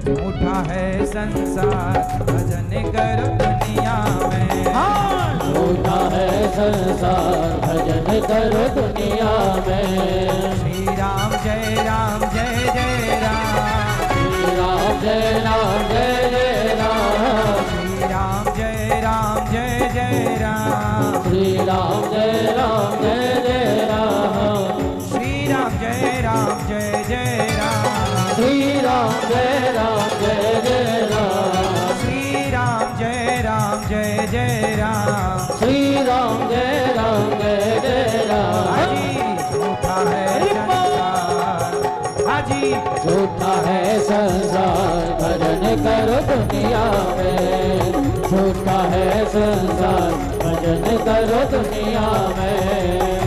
झूठा है संसार, भजन करो दुनिया में। हाँ, झूठा है संसार, भजन करो दुनिया में। श्री राम जय राम जय जय राम, श्री राम जय राम जय जय राम, श्री राम जय राम जय जय राम, श्री राम जय राम जय जय राम, श्री राम जय राम जय जय राम, श्री राम जय राम जय जय राम, श्री राम जय राम जय जय राम, श्री राम जय राम जय जय राम। हाजी झूठा है संसार, हाजी झूठा है संसार, भजन करो दुनिया में। झूठा है संसार, भजन करो दुनिया में।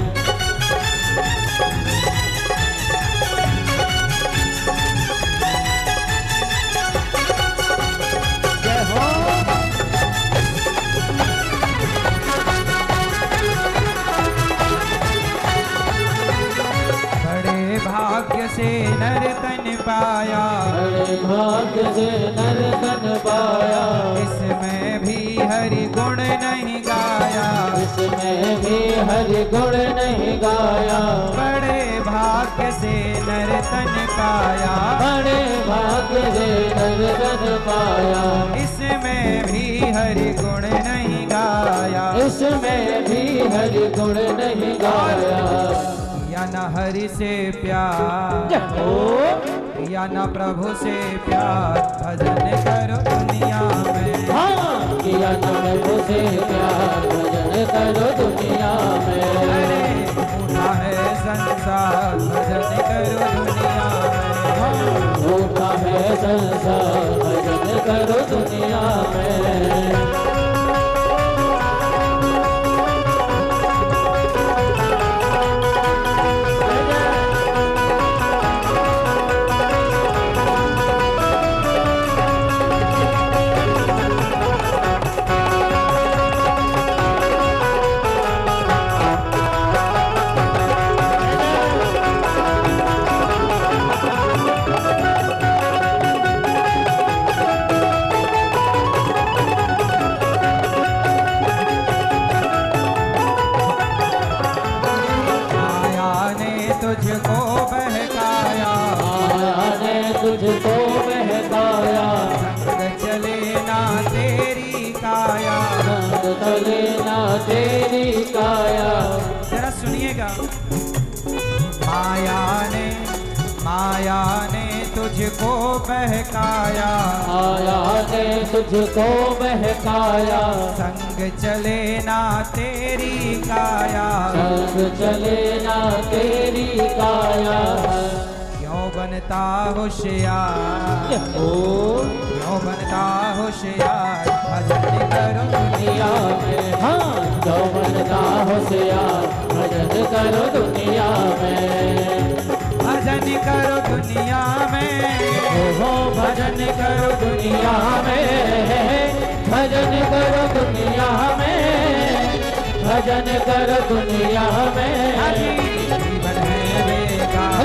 भाग्य से नर तन पाया, बड़े भाग्य से नर तन पाया, इसमें भी हरि गुण नहीं गाया, इसमें भी हरि गुण नहीं गाया। बड़े भाग्य से नर तन पाया, बड़े भाग्य से नर तन पाया, इसमें भी हरि गुण नहीं गाया, इसमें भी हरि गुण नहीं गाया। या न हरि से प्यार, या न प्रभु से प्यार, भजन करो दुनिया में। हाँ, किया न प्रभु से प्यार, भजन करो दुनिया में। अरे झूठा है संसार, भजन करो दुनिया में। हाँ, झूठा है संसार, भजन करो दुनिया में। तुझको बहकाया, माया ने तुझको बहकाया, संग चले ना तेरी काया, संग चले ना तेरी काया। जरा सुनिएगा। माया ने तुझको बहकाया, माया ने तुझको बहकाया, संग चले ना तेरी काया, संग चले ना तेरी काया। क्यों बनता होशियार, क्यों बनता होशियार, भजन करो दुनिया में। हाँ, क्यों बनता होशियार, भजन करो दुनिया में। भजन करो दुनिया में, हो भजन करो दुनिया में, भजन करो दुनिया में, भजन करो दुनिया में। जीवन है बेकार,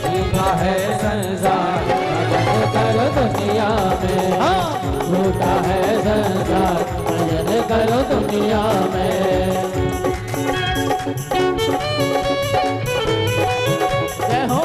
झूठा है संसार, भजन करो दुनिया में। हाँ, झूठा है संसार, भजन करो दुनिया में। जय हो।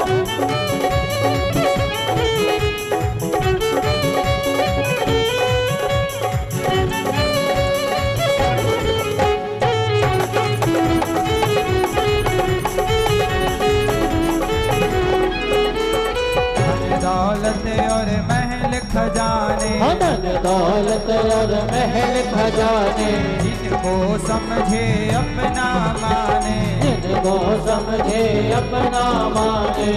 दौलत और महल खजाने, धन दौलत और महल खजाने, जिनको समझे अपना माने, जिनको समझे अपना माने।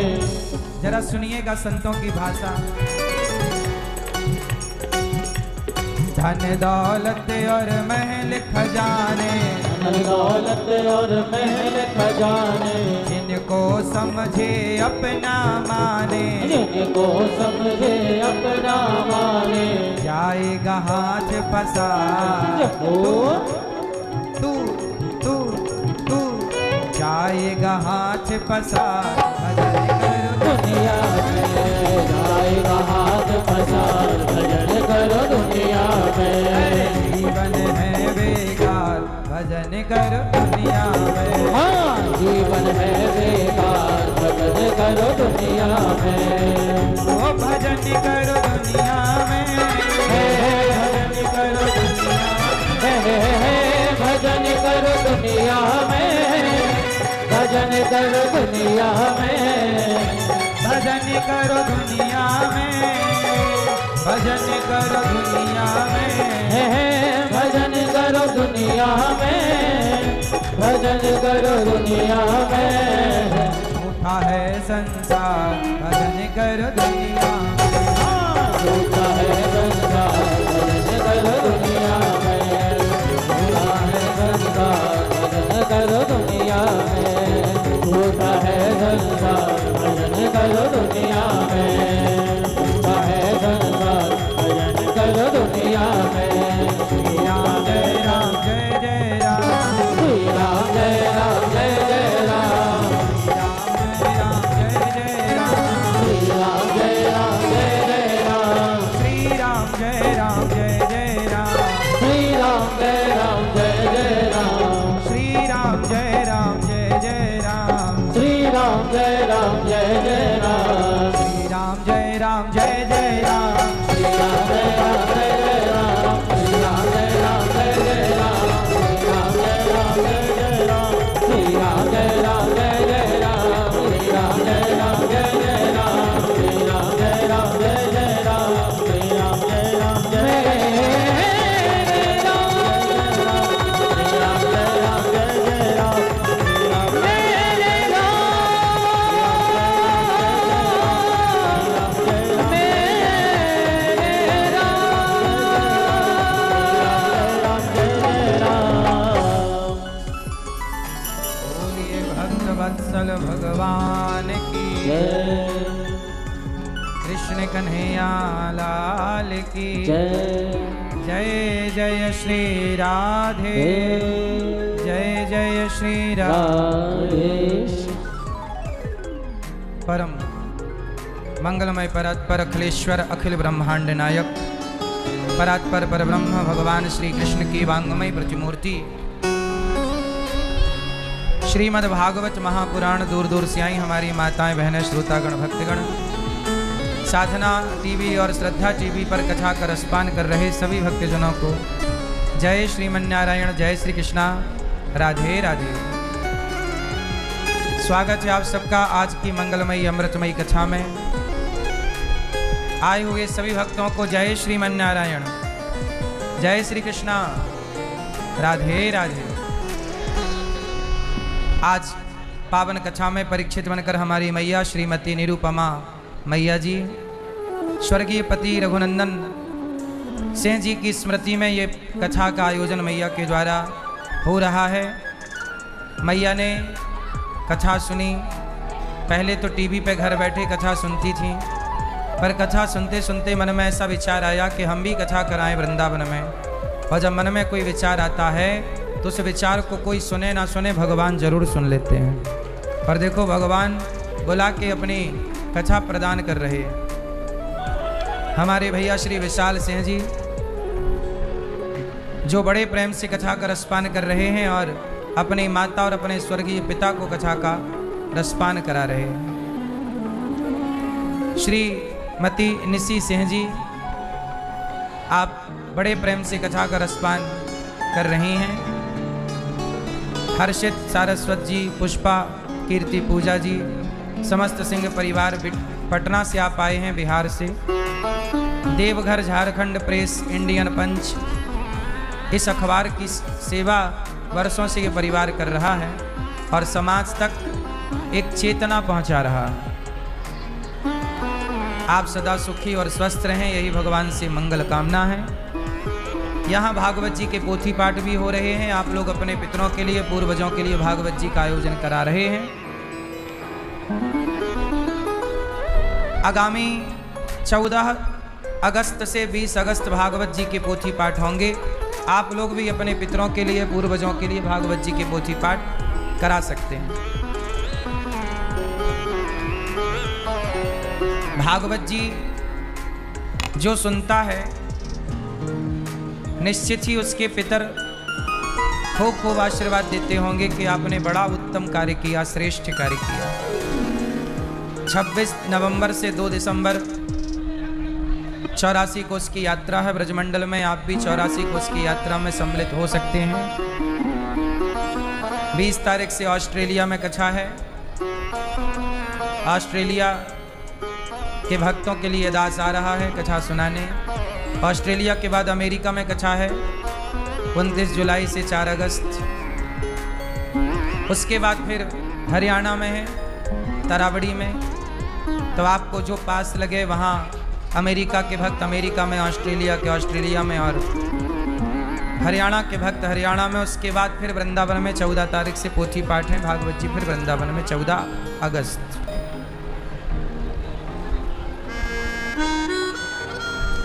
जरा सुनिएगा संतों की भाषा। धन दौलत और महल खजाने, धन दौलत और महल खजाने, जिनको समझे अपना माने, जिनको समझे अपना माने। जाएगा हाथ पसार, तू तू तू जाएगा हाथ पसार, भजन करो दुनिया करो दुनिया में, ओ भजन करो दुनिया में, भजन करो दुनिया में, भजन करो दुनिया में, भजन करो दुनिया में, भजन करो दुनिया में, भजन करो दुनिया में, भजन करो दुनिया में, भजन करो दुनिया में। उठा है संसार भजन करो दुनिया में, झूठा है संसार भजन करो दुनिया में, झूठा है संसार भजन करो दुनिया में, झूठा है संसार भजन करो दुनिया में, झूठा है संसार भजन करो दुनिया में। श्री राम जय राम जय जय राम, श्री राम जय राम जय जय राम, राम जय जय राम, श्री राम जय राम जय जय राम, श्री राम जय राम जय जय राम, श्री राम जय राम जय जय राम, श्री राम जय राम जय जय राम, श्री राम जय राम जय जय राम, श्री राम जय राम जय जय राम, श्री राम जय राम जय जय राम, श्री राम जय राम जय जय राम, श्री राम जय राम जय जय राम, श्री राम जय राम जय जय राम, श्री राम जय राम जय जय राम, श्री राम जय राम जय जय राम, श्री राम जय राम जय जय बोलिए भक्त वत्सल भगवान की, कृष्ण कन्हैया लाल की जय। जय श्री राधे, जय जय श्री राधे। परम मंगलमय परात्पर अखिलेश्वर अखिल ब्रह्मांड नायक परात्पर परब्रह्म भगवान श्री कृष्ण की वांगमय प्रतिमूर्ति श्रीमद् भागवत महापुराण दूर दूर से आई हमारी माताएं बहनें श्रोतागण भक्तगण, साधना टीवी और श्रद्धा टीवी पर कथा का रसपान कर रहे सभी भक्तजनों को जय श्रीमन्नारायण, जय श्री कृष्णा, राधे राधे। स्वागत है आप सबका आज की मंगलमयी अमृतमयी कथा में। आए हुए सभी भक्तों को जय श्रीमन्नारायण, जय श्री कृष्णा, राधे राधे। आज पावन कथा में परीक्षित बनकर हमारी मैया श्रीमती निरुपमा मैया जी स्वर्गीय पति रघुनंदन सिंह जी की स्मृति में ये कथा का आयोजन मैया के द्वारा हो रहा है। मैया ने कथा सुनी, पहले तो टीवी पे घर बैठे कथा सुनती थी, पर कथा सुनते सुनते मन में ऐसा विचार आया कि हम भी कथा कराएं वृंदावन में। और जब मन में कोई विचार आता है तो उस विचार को कोई सुने ना सुने भगवान जरूर सुन लेते हैं। पर देखो भगवान बुला के अपनी कथा प्रदान कर रहे हैं। हमारे भैया श्री विशाल सिंह जी जो बड़े प्रेम से कथा का रसपान कर रहे हैं और अपनी माता और अपने स्वर्गीय पिता को कथा का रसपान करा रहे हैं। श्रीमती निशी सिंह जी आप बड़े प्रेम से कथा का रसपान कर रही हैं। हर्षित सारस्वत जी, पुष्पा, कीर्ति पूजा जी, समस्त सिंह परिवार पटना से आप आए हैं, बिहार से। देवघर झारखंड प्रेस इंडियन पंच इस अखबार की सेवा वर्षों से ये परिवार कर रहा है और समाज तक एक चेतना पहुंचा रहा है। आप सदा सुखी और स्वस्थ रहें, यही भगवान से मंगल कामना है। यहाँ भागवत जी के पोथी पाठ भी हो रहे हैं। आप लोग अपने पितरों के लिए, पूर्वजों के लिए भागवत जी का आयोजन करा रहे हैं। आगामी 14 अगस्त से 20 अगस्त भागवत जी के पोथी पाठ होंगे। आप लोग भी अपने पितरों के लिए, पूर्वजों के लिए भागवत जी के पोथी पाठ करा सकते हैं। भागवत जी जो सुनता है निश्चित ही उसके पितर खूब खूब आशीर्वाद देते होंगे कि आपने बड़ा उत्तम कार्य किया, श्रेष्ठ कार्य किया। 26 नवंबर से 2 दिसंबर 84 कोस की यात्रा है ब्रजमंडल में। आप भी 84 कोस की यात्रा में सम्मिलित हो सकते हैं। 20 तारीख से ऑस्ट्रेलिया में कथा है। ऑस्ट्रेलिया के भक्तों के लिए दास आ रहा है कथा सुनाने। ऑस्ट्रेलिया के बाद अमेरिका में कथा है 29 जुलाई से 4 अगस्त। उसके बाद फिर हरियाणा में है तरावड़ी में। तो आपको जो पास लगे वहाँ अमेरिका के भक्त अमेरिका में, ऑस्ट्रेलिया के ऑस्ट्रेलिया में, और हरियाणा के भक्त हरियाणा में। उसके बाद फिर वृंदावन में 14 तारीख से पोथी पाठ है भागवत जी, फिर वृंदावन में 14 अगस्त।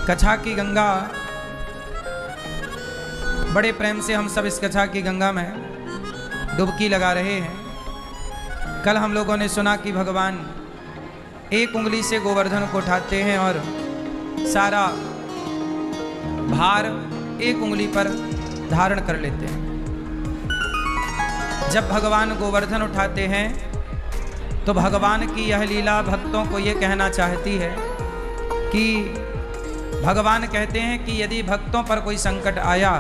कथा की गंगा, बड़े प्रेम से हम सब इस कथा की गंगा में डुबकी लगा रहे हैं। कल हम लोगों ने सुना कि भगवान एक उंगली से गोवर्धन को उठाते हैं और सारा भार एक उंगली पर धारण कर लेते हैं। जब भगवान गोवर्धन उठाते हैं तो भगवान की यह लीला भक्तों को ये कहना चाहती है कि भगवान कहते हैं कि यदि भक्तों पर कोई संकट आया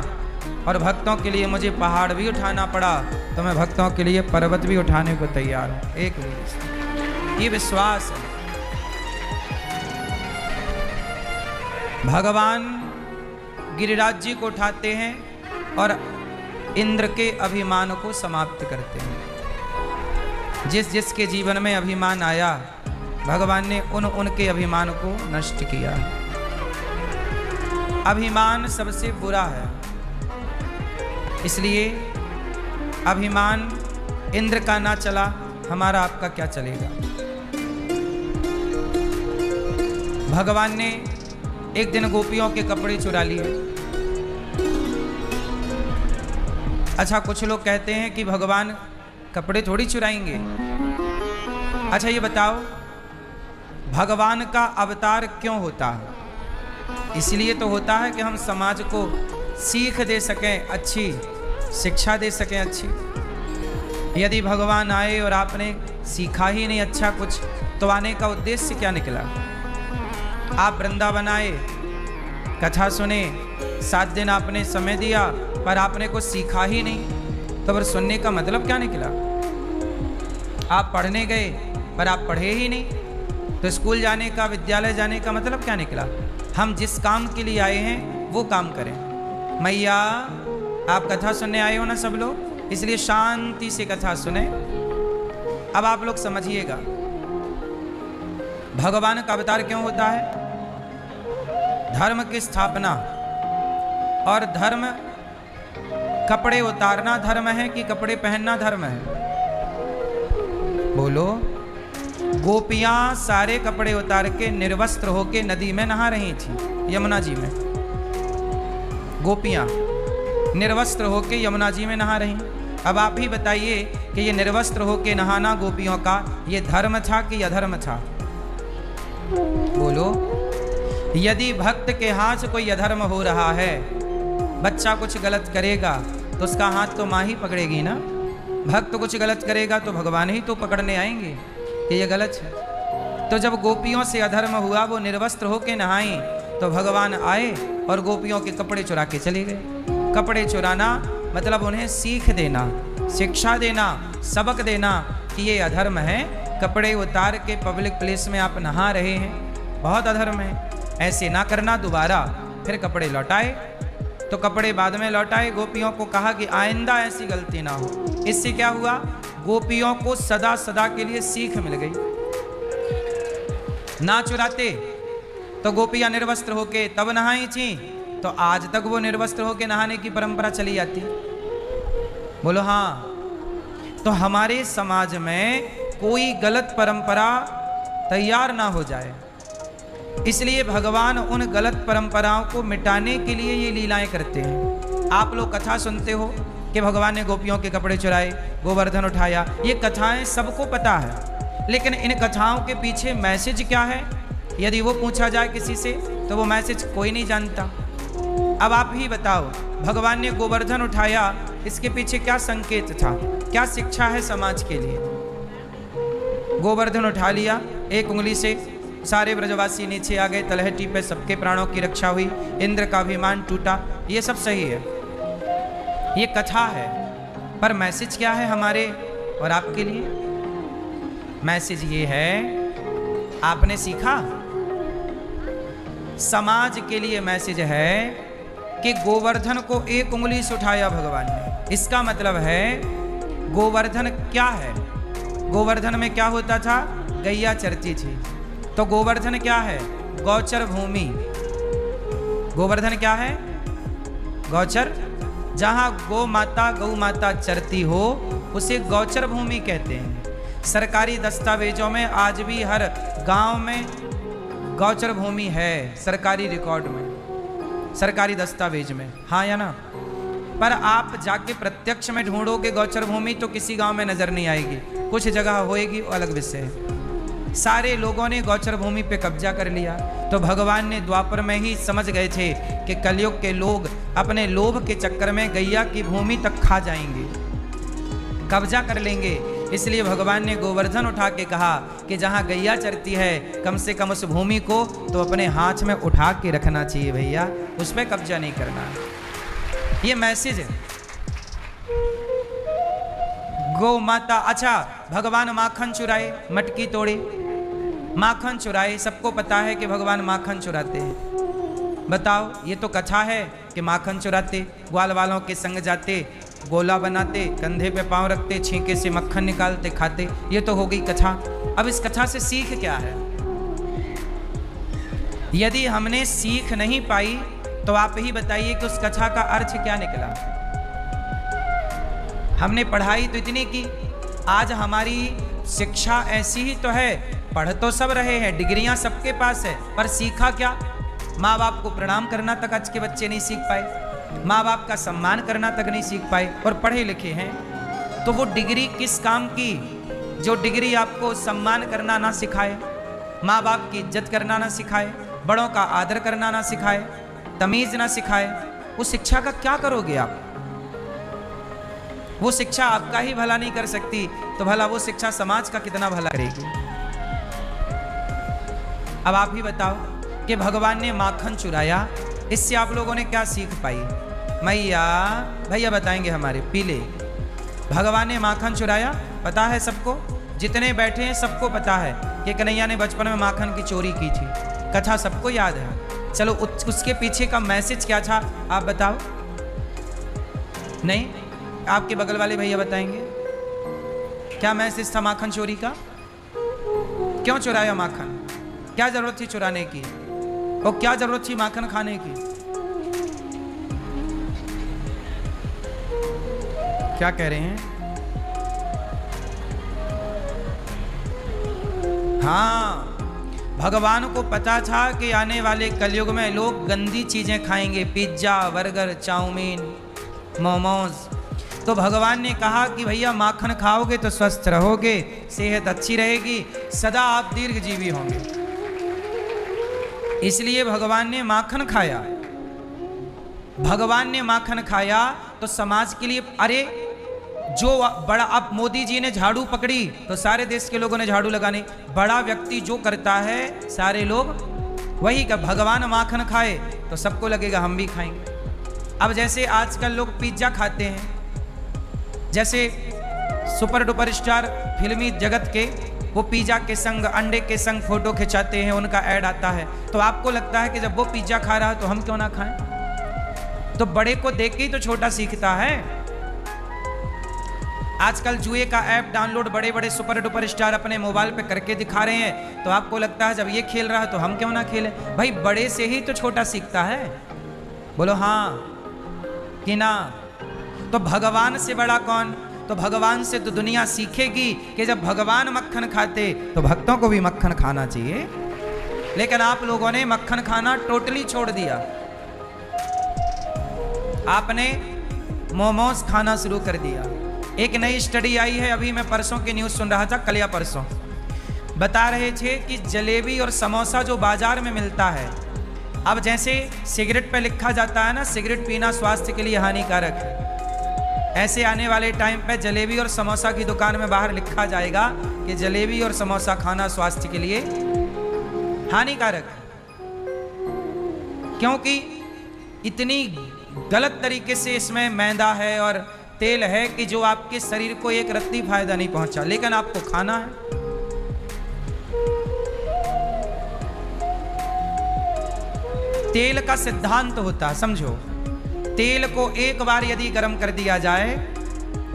और भक्तों के लिए मुझे पहाड़ भी उठाना पड़ा तो मैं भक्तों के लिए पर्वत भी उठाने को तैयार हूँ एक उंगली से। ये विश्वास है। भगवान गिरिराज जी को उठाते हैं और इंद्र के अभिमान को समाप्त करते हैं। जिस जिसके जीवन में अभिमान आया भगवान ने उनके अभिमान को नष्ट किया। अभिमान सबसे बुरा है, इसलिए अभिमान इंद्र का ना चला, हमारा आपका क्या चलेगा। भगवान ने एक दिन गोपियों के कपड़े चुरा लिए। अच्छा, कुछ लोग कहते हैं कि भगवान कपड़े थोड़ी चुराएंगे। अच्छा ये बताओ, भगवान का अवतार क्यों होता है? इसलिए तो होता है कि हम समाज को सीख दे सकें, अच्छी शिक्षा दे सकें अच्छी। यदि भगवान आए और आपने सीखा ही नहीं अच्छा कुछ, तो आने का उद्देश्य क्या निकला? आप वृंदावन आए, कथा सुने, 7 दिन आपने समय दिया, पर आपने कुछ सीखा ही नहीं, तो फिर सुनने का मतलब क्या निकला? आप पढ़ने गए पर आप पढ़े ही नहीं, तो स्कूल जाने का, विद्यालय जाने का मतलब क्या निकला? हम जिस काम के लिए आए हैं वो काम करें। मैया, आप कथा सुनने आए हो ना सब लोग, इसलिए शांति से कथा सुने। अब आप लोग समझिएगा भगवान का अवतार क्यों होता है। धर्म की स्थापना, और धर्म कपड़े उतारना धर्म है कि कपड़े पहनना धर्म है? बोलो। गोपियां सारे कपड़े उतार के निर्वस्त्र होके नदी में नहा रही थी, यमुना जी में। गोपियां निर्वस्त्र होके यमुना जी में नहा रही। अब आप ही बताइए कि ये निर्वस्त्र होके नहाना गोपियों का ये धर्म था कि अधर्म था? बोलो। यदि भक्त के हाथ से कोई अधर्म हो रहा है, बच्चा कुछ गलत करेगा तो उसका हाथ तो माँ ही पकड़ेगी ना। भक्त कुछ गलत करेगा तो भगवान ही तो पकड़ने आएंगे कि ये गलत है। तो जब गोपियों से अधर्म हुआ, वो निर्वस्त्र होके नहाई, तो भगवान आए और गोपियों के कपड़े चुरा के चले गए। कपड़े चुराना मतलब उन्हें सीख देना, शिक्षा देना, सबक देना कि ये अधर्म है। कपड़े उतार के पब्लिक प्लेस में आप नहा रहे हैं, बहुत अधर्म है, ऐसे ना करना दोबारा। फिर कपड़े लौटाए, तो कपड़े बाद में लौटाए। गोपियों को कहा कि आइंदा ऐसी गलती ना हो। इससे क्या हुआ? गोपियों को सदा सदा के लिए सीख मिल गई। ना चुराते तो गोपियां निर्वस्त्र होके तब नहाई थी, तो आज तक वो निर्वस्त्र होके नहाने की परंपरा चली जाती। बोलो हाँ। तो हमारे समाज में कोई गलत परंपरा तैयार ना हो जाए, इसलिए भगवान उन गलत परंपराओं को मिटाने के लिए ये लीलाएं करते हैं। आप लोग कथा सुनते हो कि भगवान ने गोपियों के कपड़े चुराए, गोवर्धन उठाया, ये कथाएं सबको पता है, लेकिन इन कथाओं के पीछे मैसेज क्या है यदि वो पूछा जाए किसी से, तो वो मैसेज कोई नहीं जानता। अब आप ही बताओ, भगवान ने गोवर्धन उठाया, इसके पीछे क्या संकेत था, क्या शिक्षा है समाज के लिए? गोवर्धन उठा लिया, एक उंगली से सारे ब्रजवासी नीचे आ गए, तलहटी पे सबके प्राणों की रक्षा हुई, इंद्र का अभिमान टूटा। ये सब सही है, ये कथा है, पर मैसेज क्या है हमारे और आपके लिए? मैसेज ये है, आपने सीखा, समाज के लिए मैसेज है कि गोवर्धन को एक उंगली से उठाया भगवान ने। इसका मतलब है गोवर्धन क्या है? गोवर्धन में क्या होता था? गैया चरती थी। तो गोवर्धन क्या है? गौचर भूमि। गोवर्धन क्या है? गौचर। जहां गौ माता चरती हो उसे गौचर भूमि कहते हैं। सरकारी दस्तावेजों में आज भी हर गांव में गौचर भूमि है, सरकारी रिकॉर्ड में, सरकारी दस्तावेज में, हाँ या ना? पर आप जाके प्रत्यक्ष में ढूंढोगे गौचर भूमि तो किसी गांव में नजर नहीं आएगी, कुछ जगह होएगी, वो अलग विषय है। सारे लोगों ने गौचर भूमि पे कब्जा कर लिया। तो भगवान ने द्वापर में ही समझ गए थे कि कलयुग के लोग अपने लोभ के चक्कर में गैया की भूमि तक खा जाएंगे, कब्जा कर लेंगे। इसलिए भगवान ने गोवर्धन उठा के कहा कि जहां गैया चरती है कम से कम उस भूमि को तो अपने हाथ में उठा के रखना चाहिए भैया, उस पर कब्जा नहीं करना। ये मैसेज है गौ माता। अच्छा, भगवान माखन चुराए, मटकी तोड़े, माखन चुराए, सबको पता है कि भगवान माखन चुराते हैं। बताओ, ये तो कथा है कि माखन चुराते, ग्वाल वालों के संग जाते, गोला बनाते, कंधे पे पांव रखते, छींके से मक्खन निकालते, खाते। ये तो हो गई कथा। अब इस कथा से सीख क्या है? यदि हमने सीख नहीं पाई तो आप ही बताइए कि उस कथा का अर्थ क्या निकला। हमने पढ़ाई तो इतनी की, आज हमारी शिक्षा ऐसी ही तो है, पढ़ तो सब रहे हैं, डिग्रियां सबके पास है, पर सीखा क्या? माँ बाप को प्रणाम करना तक आज के बच्चे नहीं सीख पाए, माँ बाप का सम्मान करना तक नहीं सीख पाए, और पढ़े लिखे हैं। तो वो डिग्री किस काम की जो डिग्री आपको सम्मान करना ना सिखाए, माँ बाप की इज्जत करना ना सिखाए, बड़ों का आदर करना ना सिखाए, तमीज ना सिखाए? उस शिक्षा का क्या करोगे आप? वो शिक्षा आपका ही भला नहीं कर सकती तो भला वो शिक्षा समाज का कितना भला करेगी? अब आप ही बताओ कि भगवान ने माखन चुराया, इससे आप लोगों ने क्या सीख पाई? मैया भैया बताएंगे हमारे पीले। भगवान ने माखन चुराया, पता है सबको, जितने बैठे हैं सबको पता है कि कन्हैया ने बचपन में माखन की चोरी की थी, कथा सबको याद है। चलो उसके पीछे का मैसेज क्या था आप बताओ? नहीं, आपके बगल वाले भैया बताएंगे क्या मैसेज था माखन चोरी का? क्यों चुराया माखन? क्या जरूरत थी चुराने की? और क्या जरूरत थी माखन खाने की? क्या कह रहे हैं? हाँ, भगवान को पता था कि आने वाले कलयुग में लोग गंदी चीजें खाएंगे, पिज्जा, बर्गर, चाउमीन, मोमोज। तो भगवान ने कहा कि भैया माखन खाओगे तो स्वस्थ रहोगे, सेहत अच्छी रहेगी, सदा आप दीर्घजीवी होंगे। इसलिए भगवान ने माखन खाया। भगवान ने माखन खाया तो समाज के लिए, अरे जो बड़ा, अब मोदी जी ने झाड़ू पकड़ी तो सारे देश के लोगों ने झाड़ू लगाने, बड़ा व्यक्ति जो करता है सारे लोग वही का। भगवान माखन खाए तो सबको लगेगा हम भी खाएंगे। अब जैसे आजकल लोग पिज्जा खाते हैं, जैसे सुपर डुपर स्टार फिल्मी जगत के वो पिज्जा के संग, अंडे के संग फोटो खिंचाते हैं, उनका ऐड आता है, तो आपको लगता है कि जब वो पिज्जा खा रहा है तो हम क्यों ना खाएं? तो बड़े को देख के ही तो छोटा सीखता है। आजकल जुए का ऐप डाउनलोड बड़े बड़े सुपर डुपर स्टार अपने मोबाइल पे करके दिखा रहे हैं, तो आपको लगता है जब ये खेल रहा है तो हम क्यों ना खेलें? भाई बड़े से ही तो छोटा सीखता है। बोलो हाँ कि ना? तो भगवान से बड़ा कौन? तो भगवान से तो दुनिया सीखेगी कि जब भगवान मक्खन खाते तो भक्तों को भी मक्खन खाना चाहिए। लेकिन आप लोगों ने मक्खन खाना टोटली छोड़ दिया, आपने मोमोज खाना शुरू कर दिया। एक नई स्टडी आई है, अभी मैं परसों की न्यूज़ सुन रहा था, कल या परसों, बता रहे थे कि जलेबी और समोसा जो बाजार में मिलता है, अब जैसे सिगरेट पे लिखा जाता है ना, सिगरेट पीना स्वास्थ्य के लिए हानिकारक है, ऐसे आने वाले टाइम पे जलेबी और समोसा की दुकान में बाहर लिखा जाएगा कि जलेबी और समोसा खाना स्वास्थ्य के लिए हानिकारक है, क्योंकि इतनी गलत तरीके से इसमें मैदा है और तेल है कि जो आपके शरीर को एक रत्ती फायदा नहीं पहुंचा, लेकिन आपको खाना है। तेल का सिद्धांत होता है, समझो, तेल को एक बार यदि गर्म कर दिया जाए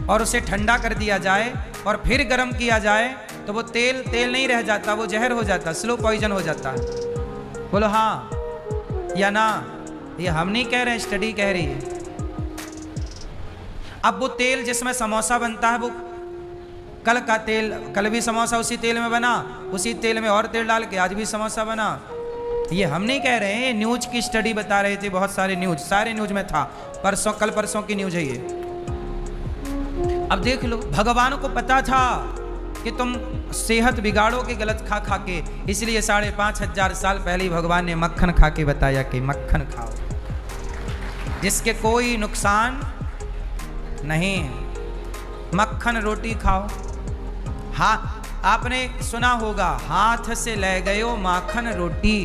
और उसे ठंडा कर दिया जाए और फिर गर्म किया जाए तो वो तेल तेल नहीं रह जाता, वो जहर हो जाता, स्लो पॉइजन हो जाता है। बोलो हाँ या ना? ये हम नहीं कह रहे, स्टडी कह रही है। अब वो तेल जिसमें समोसा बनता है, वो कल का तेल, कल भी समोसा उसी तेल में बना, उसी तेल में और तेल डाल के आज भी समोसा बना। ये हम नहीं कह रहे हैं, न्यूज की स्टडी बता रहे थे, बहुत सारे न्यूज, सारे न्यूज में था, परसों कल परसों की न्यूज है ये। अब देख लो, भगवान को पता था कि तुम सेहत बिगाड़ोगे गलत खा खा के, इसलिए 5,500 साल पहले भगवान ने मक्खन खा के बताया कि मक्खन खाओ जिसके कोई नुकसान नहीं है। मक्खन रोटी खाओ। हाँ, आपने सुना होगा, हाथ से ले गयो माखन रोटी।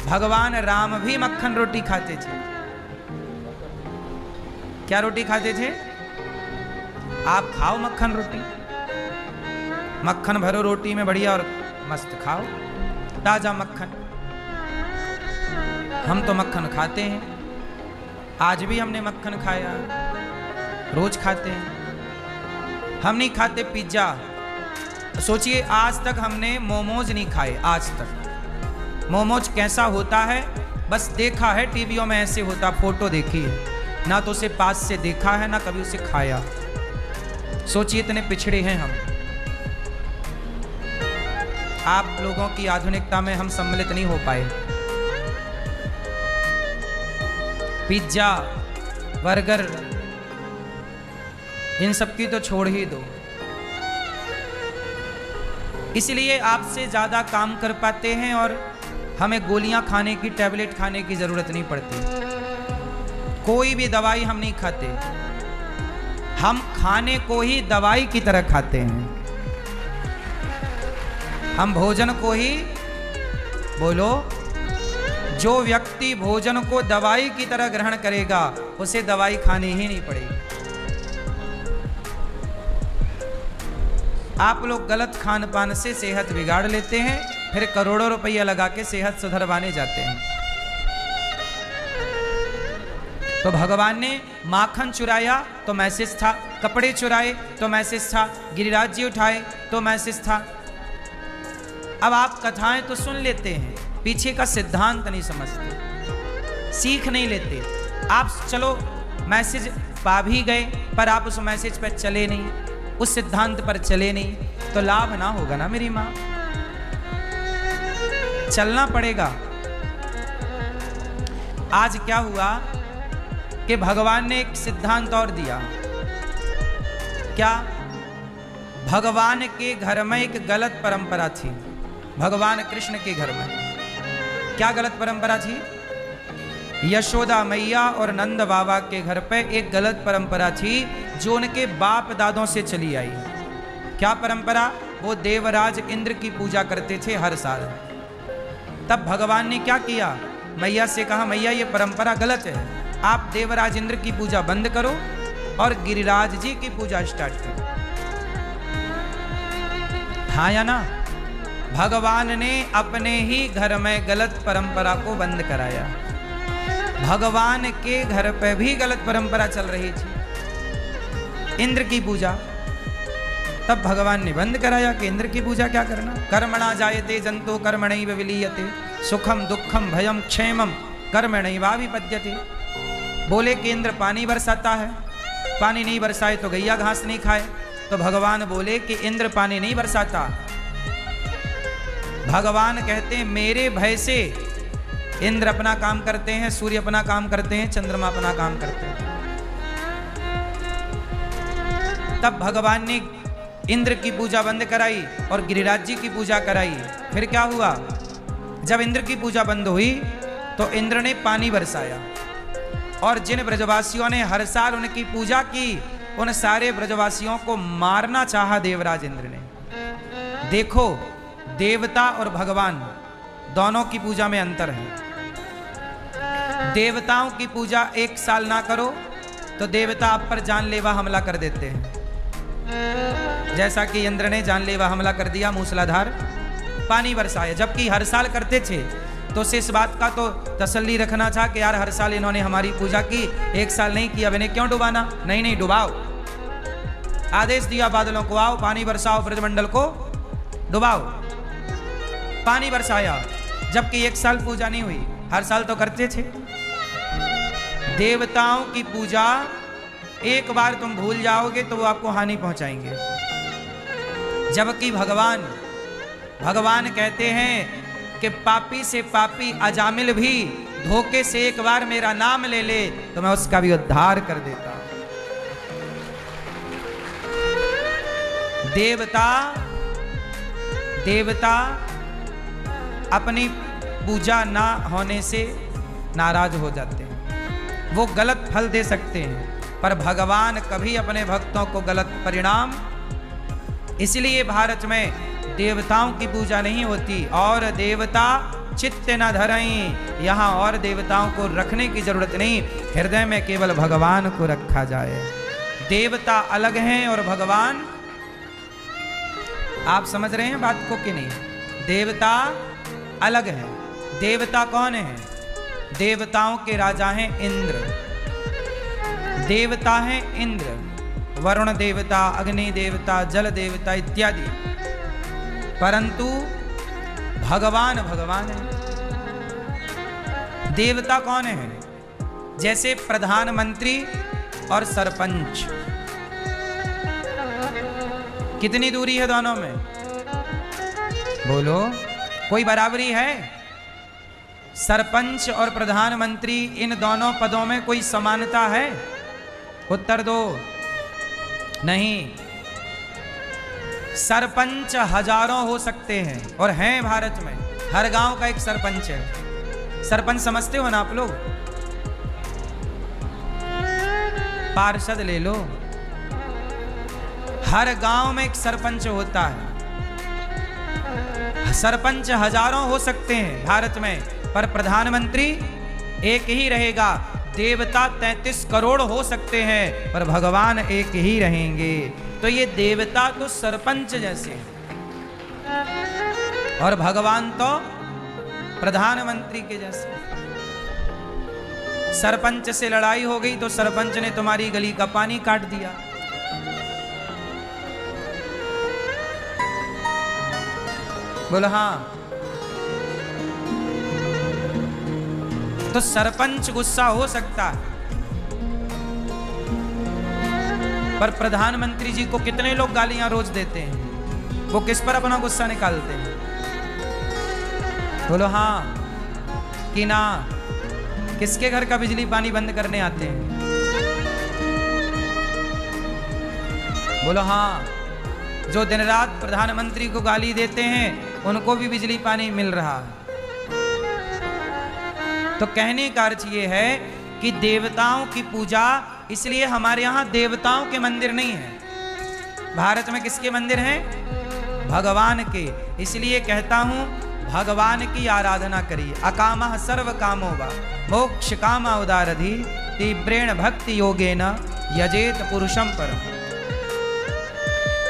भगवान राम भी मक्खन रोटी खाते थे। क्या रोटी खाते थे? आप खाओ मक्खन रोटी, मक्खन भरो रोटी में बढ़िया और मस्त खाओ, ताजा मक्खन। हम तो मक्खन खाते हैं, आज भी हमने मक्खन खाया, रोज खाते हैं। हम नहीं खाते पिज्जा। सोचिए, आज तक हमने मोमोज नहीं खाए, आज तक। मोमोज कैसा होता है बस देखा है, टीवियों में ऐसे होता, फोटो देखी है, ना तो उसे पास से देखा है ना कभी उसे खाया। सोचिए, इतने पिछड़े हैं हम। आप लोगों की आधुनिकता में हम सम्मिलित नहीं हो पाए। पिज्जा, बर्गर, इन सब की तो छोड़ ही दो। इसलिए आपसे ज्यादा काम कर पाते हैं और हमें गोलियां खाने की, टैबलेट खाने की जरूरत नहीं पड़ती। कोई भी दवाई हम नहीं खाते, हम खाने को ही दवाई की तरह खाते हैं। हम भोजन को ही, बोलो, जो व्यक्ति भोजन को दवाई की तरह ग्रहण करेगा उसे दवाई खानी ही नहीं पड़ेगी। आप लोग गलत खान पान से सेहत बिगाड़ लेते हैं, फिर करोड़ों रुपया लगा के सेहत सुधरवाने जाते हैं। तो भगवान ने माखन चुराया तो मैसेज था, कपड़े चुराए तो मैसेज था, गिरिराज जी उठाए तो मैसेज था। अब आप कथाएं तो सुन लेते हैं, पीछे का सिद्धांत नहीं समझते, सीख नहीं लेते। आप चलो मैसेज पा भी गए, पर आप उस मैसेज पर चले नहीं, उस सिद्धांत पर चले नहीं, तो लाभ ना होगा ना मेरी माँ। चलना पड़ेगा। आज क्या हुआ कि भगवान ने एक सिद्धांत और दिया। क्या? भगवान के घर में एक गलत परंपरा थी। भगवान कृष्ण के घर में क्या गलत परंपरा थी? यशोदा मैया और नंद बाबा के घर पे एक गलत परंपरा थी जो उनके बाप दादों से चली आई। क्या परंपरा? वो देवराज इंद्र की पूजा करते थे हर साल। तब भगवान ने क्या किया? मैया से कहा, मैया ये परंपरा गलत है, आप देवराज इंद्र की पूजा बंद करो और गिरिराज जी की पूजा स्टार्ट करो। हाँ या ना? भगवान ने अपने ही घर में गलत परंपरा को बंद कराया। भगवान के घर पे भी गलत परंपरा चल रही थी, इंद्र की पूजा। तब भगवान ने बंद कराया कि इंद्र की पूजा क्या करना। कर्मणा जायते जंतो कर्मणैव विलीयते, सुखम दुखम भयम क्षेमम कर्मणैवाभिपद्यते। बोले कि इंद्र पानी बरसाता है, पानी नहीं बरसाए तो गैया घास नहीं खाए। तो भगवान बोले कि इंद्र पानी नहीं बरसाता। भगवान कहते हैं मेरे भय से इंद्र अपना काम करते हैं, सूर्य अपना काम करते हैं, चंद्रमा अपना काम करते हैं। तब भगवान ने इंद्र की पूजा बंद कराई और गिरिराज जी की पूजा कराई। फिर क्या हुआ? जब इंद्र की पूजा बंद हुई तो इंद्र ने पानी बरसाया और जिन ब्रजवासियों ने हर साल उनकी पूजा की, उन सारे ब्रजवासियों को मारना चाहा देवराज इंद्र ने। देखो, देवता और भगवान दोनों की पूजा में अंतर है। देवताओं की पूजा 1 साल ना करो तो देवता आप पर जानलेवा हमला कर देते हैं, जैसा कि इंद्र ने जानलेवा हमला कर दिया, मूसलाधार पानी बरसाया। जबकि हर साल करते थे, तो उसे इस बात का तो तसल्ली रखना था कि यार हर साल इन्होंने हमारी पूजा की, 1 साल नहीं की, अब इन्हें क्यों डुबाना। नहीं, डुबाओ। आदेश दिया बादलों को, आओ पानी बरसाओ, ब्रजमंडल को डुबाओ। पानी बरसाया, जबकि 1 साल पूजा नहीं हुई, हर साल तो करते थे। देवताओं की पूजा एक बार तुम भूल जाओगे तो वो आपको हानि पहुंचाएंगे। जबकि भगवान कहते हैं कि पापी से पापी अजामिल भी धोखे से एक बार मेरा नाम ले ले तो मैं उसका भी उद्धार कर देता हूं। देवता अपनी पूजा ना होने से नाराज हो जाते हैं, वो गलत फल दे सकते हैं, पर भगवान कभी अपने भक्तों को गलत परिणाम। इसलिए भारत में देवताओं की पूजा नहीं होती। और देवता चित्त न धरई, यहाँ और देवताओं को रखने की जरूरत नहीं, हृदय में केवल भगवान को रखा जाए। देवता अलग हैं और भगवान, आप समझ रहे हैं बात को कि नहीं? देवता अलग है। देवता कौन है? देवताओं के राजा हैं इंद्र। देवता हैं इंद्र, वरुण देवता, अग्नि देवता, जल देवता इत्यादि। परंतु भगवान है। देवता कौन है? जैसे प्रधानमंत्री और सरपंच, कितनी दूरी है दोनों में? बोलो, कोई बराबरी है? सरपंच और प्रधानमंत्री, इन दोनों पदों में कोई समानता है? उत्तर दो। नहीं। सरपंच हजारों हो सकते हैं और हैं भारत में, हर गांव का एक सरपंच है। सरपंच समझते हो ना आप लोग? पार्षद ले लो, हर गांव में एक सरपंच होता है। सरपंच हजारों हो सकते हैं भारत में, पर प्रधानमंत्री एक ही रहेगा। देवता 33 करोड़ हो सकते हैं, पर भगवान एक ही रहेंगे। तो ये देवता तो सरपंच जैसे हैं और भगवान तो प्रधानमंत्री के जैसे। सरपंच से लड़ाई हो गई तो सरपंच ने तुम्हारी गली का पानी काट दिया। बोलो हाँ। तो सरपंच गुस्सा हो सकता है, पर प्रधानमंत्री जी को कितने लोग गालियां रोज देते हैं, वो किस पर अपना गुस्सा निकालते हैं? बोलो हाँ कि ना? किसके घर का बिजली पानी बंद करने आते हैं? बोलो हाँ। जो दिन रात प्रधानमंत्री को गाली देते हैं उनको भी बिजली पानी मिल रहा है। तो कहने का अर्थ ये है कि देवताओं की पूजा, इसलिए हमारे यहाँ देवताओं के मंदिर नहीं है। भारत में किसके मंदिर हैं? भगवान के। इसलिए कहता हूँ भगवान की आराधना करिए। अकामः सर्व कामो वा मोक्ष कामा उदारधि तीव्रेण भक्ति योगेन यजेत पुरुषम परम।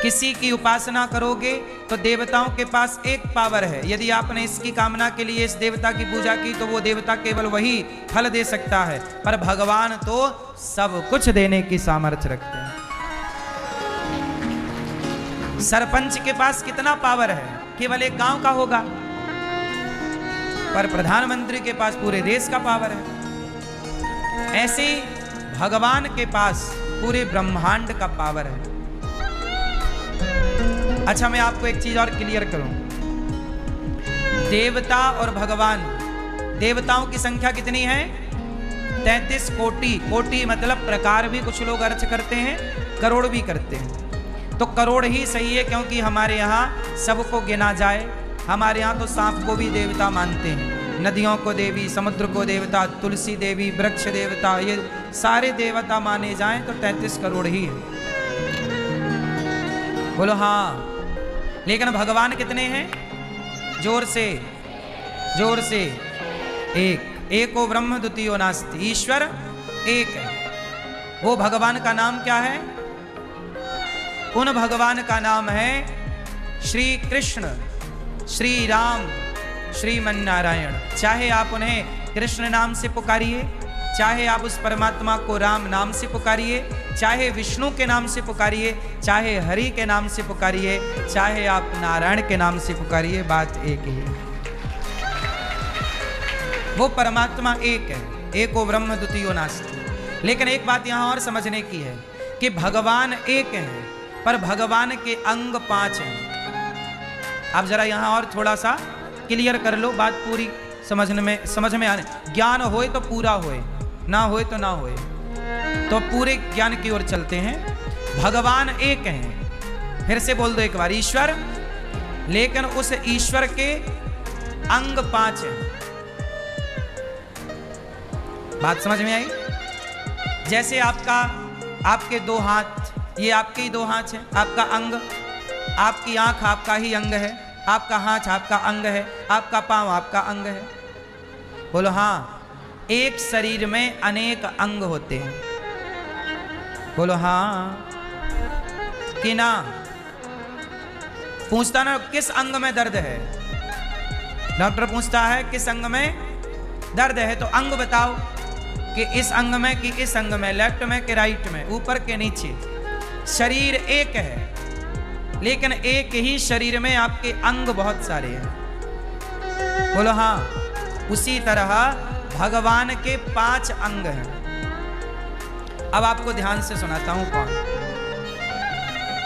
किसी की उपासना करोगे तो देवताओं के पास एक पावर है। यदि आपने इसकी कामना के लिए इस देवता की पूजा की तो वो देवता केवल वही फल दे सकता है, पर भगवान तो सब कुछ देने की सामर्थ्य रखते हैं। सरपंच के पास कितना पावर है? केवल एक गांव का होगा, पर प्रधानमंत्री के पास पूरे देश का पावर है। ऐसे भगवान के पास पूरे ब्रह्मांड का पावर है। अच्छा, मैं आपको एक चीज और क्लियर करूं। देवता और भगवान, देवताओं की संख्या कितनी है? 33 कोटि। कोटि मतलब प्रकार भी कुछ लोग अर्थ करते हैं, करोड़ भी करते हैं। तो करोड़ ही सही है, क्योंकि हमारे यहाँ सबको गिना जाए। हमारे यहाँ तो सांप को भी देवता मानते हैं, नदियों को देवी, समुद्र को देवता, तुलसी देवी, वृक्ष देवता, ये सारे देवता माने जाएं तो 33 करोड़ ही है। बोलो हाँ। लेकिन भगवान कितने हैं? जोर से, जोर से, एक। एको ब्रह्म द्वितीयो नास्ति, ईश्वर एक है। वो भगवान का नाम क्या है? उन भगवान का नाम है श्री कृष्ण, श्री राम, श्रीमन नारायण। चाहे आप उन्हें कृष्ण नाम से पुकारिए, चाहे आप उस परमात्मा को राम नाम से पुकारिए, चाहे विष्णु के नाम से पुकारिए, चाहे हरि के नाम से पुकारिए, चाहे आप नारायण के नाम से पुकारिए, बात एक ही है। वो परमात्मा एक है, एको ब्रह्म द्वितीयो नास्ति। लेकिन एक बात यहां और समझने की है कि भगवान एक है, पर भगवान के अंग 5 हैं। आप जरा यहां और थोड़ा सा क्लियर कर लो, बात पूरी समझ में आने। ज्ञान होए तो पूरा होए, ना होए तो ना होए, तो पूरे ज्ञान की ओर चलते हैं। भगवान एक हैं, फिर से बोल दो एक बार, ईश्वर। लेकिन उस ईश्वर के अंग 5 हैं। बात समझ में आई? जैसे आपके 2 हाथ, ये आपके ही 2 हाथ हैं, आपका अंग। आपकी आंख आपका ही अंग है, आपका हाथ आपका अंग है, आपका पांव आपका अंग है। बोलो हाँ। एक शरीर में अनेक अंग होते हैं। बोलो हाँ कि ना? पूछता ना किस अंग में दर्द है, डॉक्टर पूछता है किस अंग में दर्द है, तो अंग बताओ कि इस अंग में कि इस अंग में, लेफ्ट में कि राइट में, ऊपर के नीचे। शरीर एक है, लेकिन एक ही शरीर में आपके अंग बहुत सारे हैं। बोलो हाँ। उसी तरह भगवान के 5 अंग हैं। अब आपको ध्यान से सुनाता हूं कौन।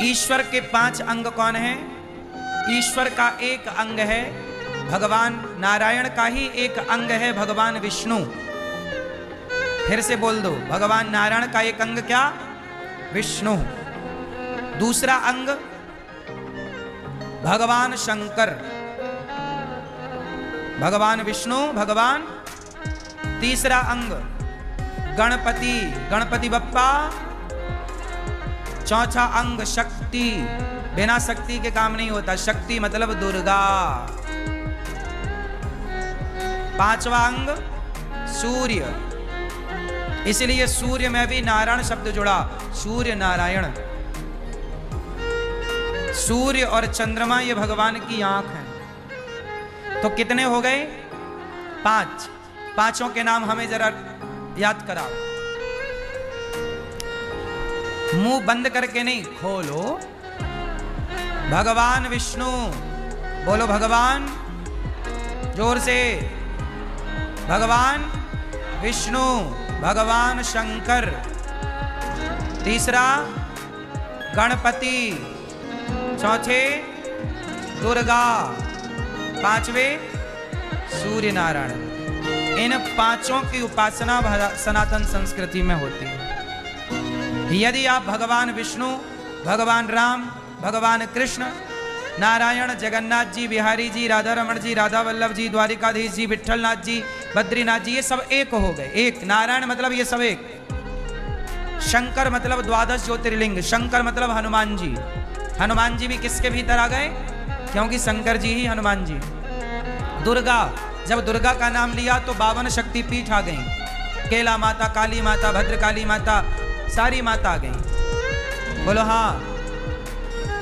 ईश्वर के 5 अंग कौन है? ईश्वर का एक अंग है भगवान नारायण का ही एक अंग है भगवान विष्णु। फिर से बोल दो, भगवान नारायण का एक अंग क्या? विष्णु। दूसरा अंग भगवान शंकर, भगवान विष्णु, भगवान। तीसरा अंग गणपति, गणपति बप्पा। चौथा अंग शक्ति, बिना शक्ति के काम नहीं होता, शक्ति मतलब दुर्गा। 5वां अंग सूर्य, इसलिए सूर्य में भी नारायण शब्द जुड़ा, सूर्य नारायण। सूर्य और चंद्रमा ये भगवान की आंख है। तो कितने हो गए? 5। 5 के नाम हमें जरा याद कराओ। मुंह बंद करके नहीं, खोलो। भगवान विष्णु, बोलो भगवान, जोर से। भगवान विष्णु, भगवान शंकर। तीसरा गणपति, चौथे दुर्गा, 5वें सूर्य नारायण। इन 5 की उपासना सनातन संस्कृति में होती है। यदि आप भगवान विष्णु, भगवान राम, भगवान कृष्ण, नारायण, जगन्नाथ जी, बिहारी जी, राधा रमण जी, राधा वल्लभ जी, द्वारिकाधीश जी, विठलनाथ जी, बद्रीनाथ जी, ये सब एक हो गए। एक नारायण मतलब ये सब एक। शंकर मतलब 12 ज्योतिर्लिंग, शंकर मतलब हनुमान जी। हनुमान जी भी किसके भीतर आ गए? क्योंकि शंकर जी ही हनुमान जी। दुर्गा, जब दुर्गा का नाम लिया तो 52 शक्तिपीठ आ गई। केला माता, काली माता, भद्रकाली माता, सारी माता आ गई। बोलो हाँ।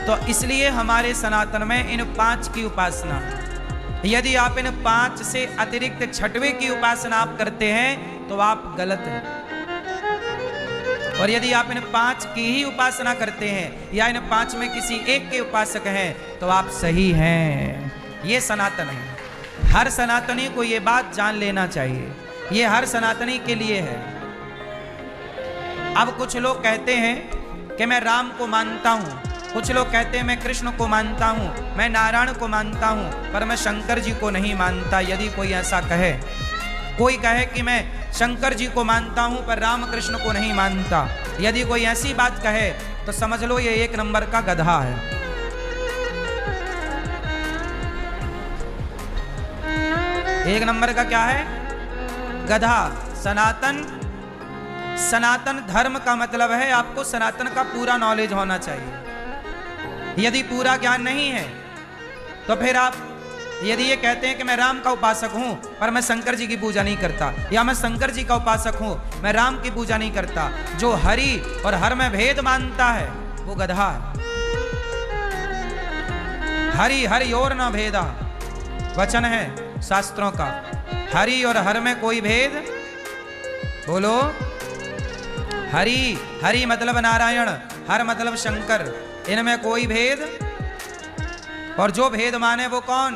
तो इसलिए हमारे सनातन में इन 5 की उपासना। यदि आप इन 5 से अतिरिक्त 6वें की उपासना आप करते हैं तो आप गलत हैं। और यदि आप इन 5 की ही उपासना करते हैं या इन 5 में किसी एक के उपासक हैं तो आप सही हैं। ये सनातन है। हर सनातनी को ये बात जान लेना चाहिए, ये हर सनातनी के लिए है। अब कुछ लोग कहते हैं कि मैं राम को मानता हूं, कुछ लोग कहते हैं मैं कृष्ण को मानता हूं, मैं नारायण को मानता हूं, पर मैं शंकर जी को नहीं मानता। यदि कोई ऐसा कहे, कोई कहे कि मैं शंकर जी को मानता हूं पर राम कृष्ण को नहीं मानता, यदि कोई ऐसी बात कहे तो समझ लो ये 1 नंबर का गधा है। एक नंबर का क्या है? गधा। सनातन धर्म का मतलब है आपको सनातन का पूरा नॉलेज होना चाहिए। यदि पूरा ज्ञान नहीं है तो फिर आप यदि ये कहते हैं कि मैं राम का उपासक हूं पर मैं शंकर जी की पूजा नहीं करता, या मैं शंकर जी का उपासक हूं मैं राम की पूजा नहीं करता, जो हरि और हर में भेद मानता है वो गधा है। हरि हरि और न भेदा वचन है शास्त्रों का। हरि और हर में कोई भेद, बोलो। हरि हरि मतलब नारायण, हर मतलब शंकर, इनमें कोई भेद। और जो भेद माने वो कौन?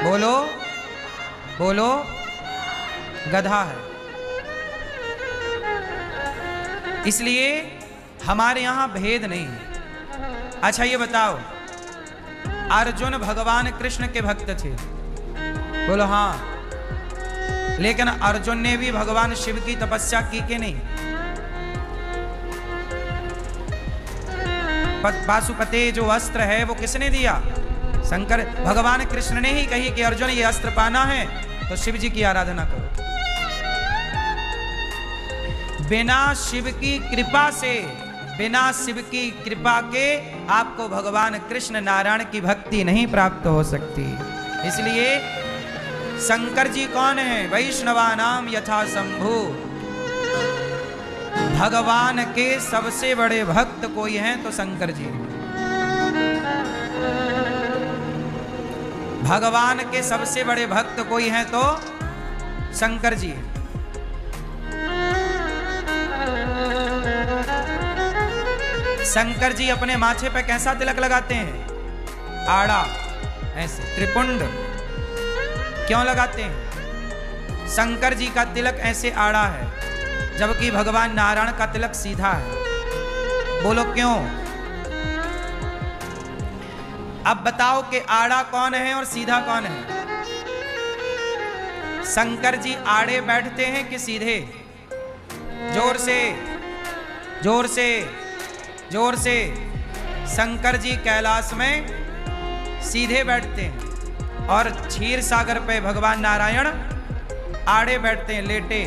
बोलो बोलो, गधा है। इसलिए हमारे यहां भेद नहीं है। अच्छा ये बताओ, अर्जुन भगवान कृष्ण के भक्त थे, बोलो हाँ, लेकिन अर्जुन ने भी भगवान शिव की तपस्या की कि नहीं? पाशुपते जो अस्त्र है वो किसने दिया? शंकर भगवान कृष्ण ने ही कही कि अर्जुन ये अस्त्र पाना है तो शिव जी की आराधना करो। बिना शिव की कृपा से, बिना शिव की कृपा के आपको भगवान कृष्ण नारायण की भक्ति नहीं प्राप्त हो सकती। इसलिए शंकर जी कौन है? वैष्णवानाम यथा शंभु, भगवान के सबसे बड़े भक्त कोई हैं तो शंकर जी। भगवान के सबसे बड़े भक्त कोई हैं तो शंकर जी। शंकर जी अपने माथे पे कैसा तिलक लगाते हैं? आड़ा, ऐसे त्रिपुंड। क्यों लगाते हैं? शंकर जी का तिलक ऐसे आड़ा है, जबकि भगवान नारायण का तिलक सीधा है। बोलो क्यों? अब बताओ कि आड़ा कौन है और सीधा कौन है? शंकर जी आड़े बैठते हैं कि सीधे? जोर से जोर से जोर से। शंकर जी कैलाश में सीधे बैठते हैं और क्षीर सागर पे भगवान नारायण आड़े बैठते हैं, लेटे।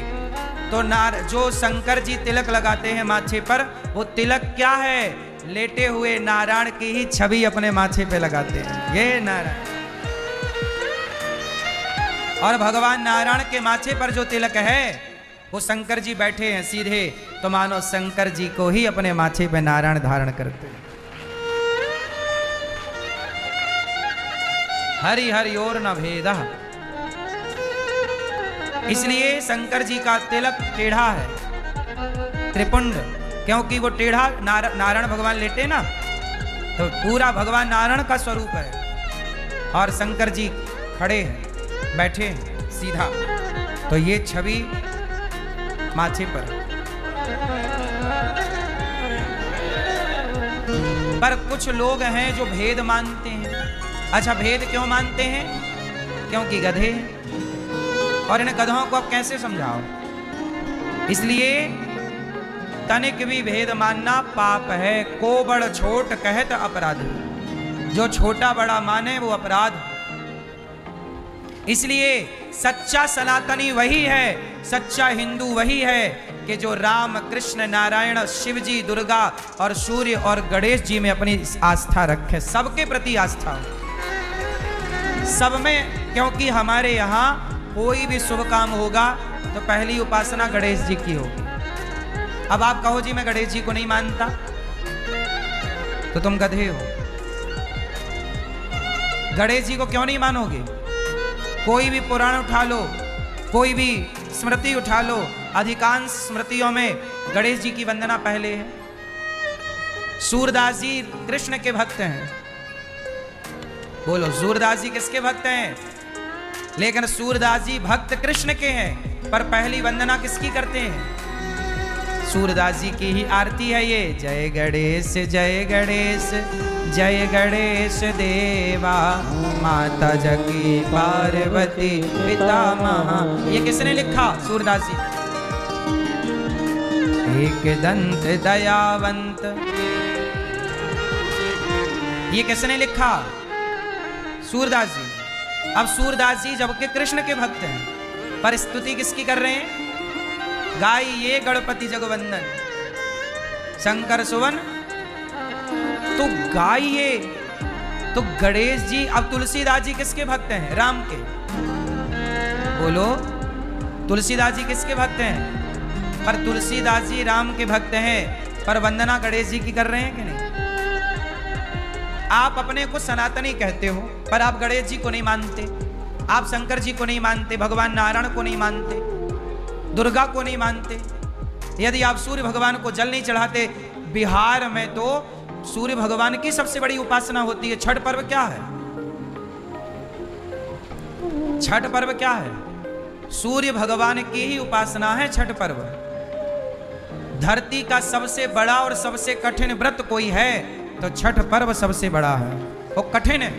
तो जो शंकर जी तिलक लगाते हैं माथे पर, वो तिलक क्या है? लेटे हुए नारायण की ही छवि अपने माथे पे लगाते हैं, ये नारायण। और भगवान नारायण के माथे पर जो तिलक है वो शंकर जी बैठे हैं सीधे, तो मानो शंकर जी को ही अपने माथे पे नारायण धारण करते हैं। हरि हरि और न भेदा। इसलिए शंकर जी का तिलक टेढ़ा है, त्रिपुंड, क्योंकि वो टेढ़ा नारायण भगवान लेटे ना, तो पूरा भगवान नारायण का स्वरूप है और शंकर जी खड़े हैं, बैठे हैं सीधा। तो ये छवि माथे पर कुछ लोग हैं जो भेद मानते हैं। अच्छा भेद क्यों मानते हैं? क्योंकि गधे हैं। और इन गधों को आप कैसे समझाओ? इसलिए तनिक भी भेद मानना पाप है। को बड़ छोट कहत अपराध, जो छोटा बड़ा माने वो अपराध। इसलिए सच्चा सनातनी वही है, सच्चा हिंदू वही है कि जो राम कृष्ण नारायण शिव जी दुर्गा और सूर्य और गणेश जी में अपनी आस्था रखे, सबके प्रति आस्था हो सब में। क्योंकि हमारे यहाँ कोई भी शुभ काम होगा तो पहली उपासना गणेश जी की होगी। अब आप कहो जी मैं गणेश जी को नहीं मानता, तो तुम गधे हो। गणेश जी को क्यों नहीं मानोगे? कोई भी पुराण उठा लो, कोई भी स्मृति उठा लो, अधिकांश स्मृतियों में गणेश जी की वंदना पहले है। सूरदास जी कृष्ण के भक्त हैं। बोलो सूरदास जी किसके भक्त हैं? लेकिन सूरदास जी भक्त कृष्ण के हैं, पर पहली वंदना किसकी करते हैं? सूरदास जी की ही आरती है ये, जय गणेश जय गणेश जय गणेश देवा, माता जगी पार्वती पिता महा। ये किसने लिखा? सूरदास जी। एक दंत दयावंत, ये किसने लिखा? सूरदास जी। अब सूरदास जी जबकि कृष्ण के भक्त हैं, पर स्तुति किसकी कर रहे हैं? गाइए गणपति जगवंदन शंकर सुवन, तो गाइए तो गणेश जी, अब तुलसीदास जी किसके भक्त हैं? राम के। बोलो, तुलसीदास जी किसके भक्त हैं? पर तुलसीदास जी राम के भक्त हैं, पर वंदना गणेश जी की कर रहे हैं कि नहीं? आप अपने को सनातनी कहते हो, पर आप गणेश जी को नहीं मानते, आप शंकर जी को नहीं मानते, भगवान नारायण को नहीं मानते, दुर्गा को नहीं मानते। यदि आप सूर्य भगवान को जल नहीं चढ़ाते, बिहार में तो सूर्य भगवान की सबसे बड़ी उपासना होती है। छठ पर्व क्या है? छठ पर्व क्या है? सूर्य भगवान की ही उपासना है छठ पर्व। धरती का सबसे बड़ा और सबसे कठिन व्रत कोई है तो छठ पर्व सबसे बड़ा है। वो कठिन है,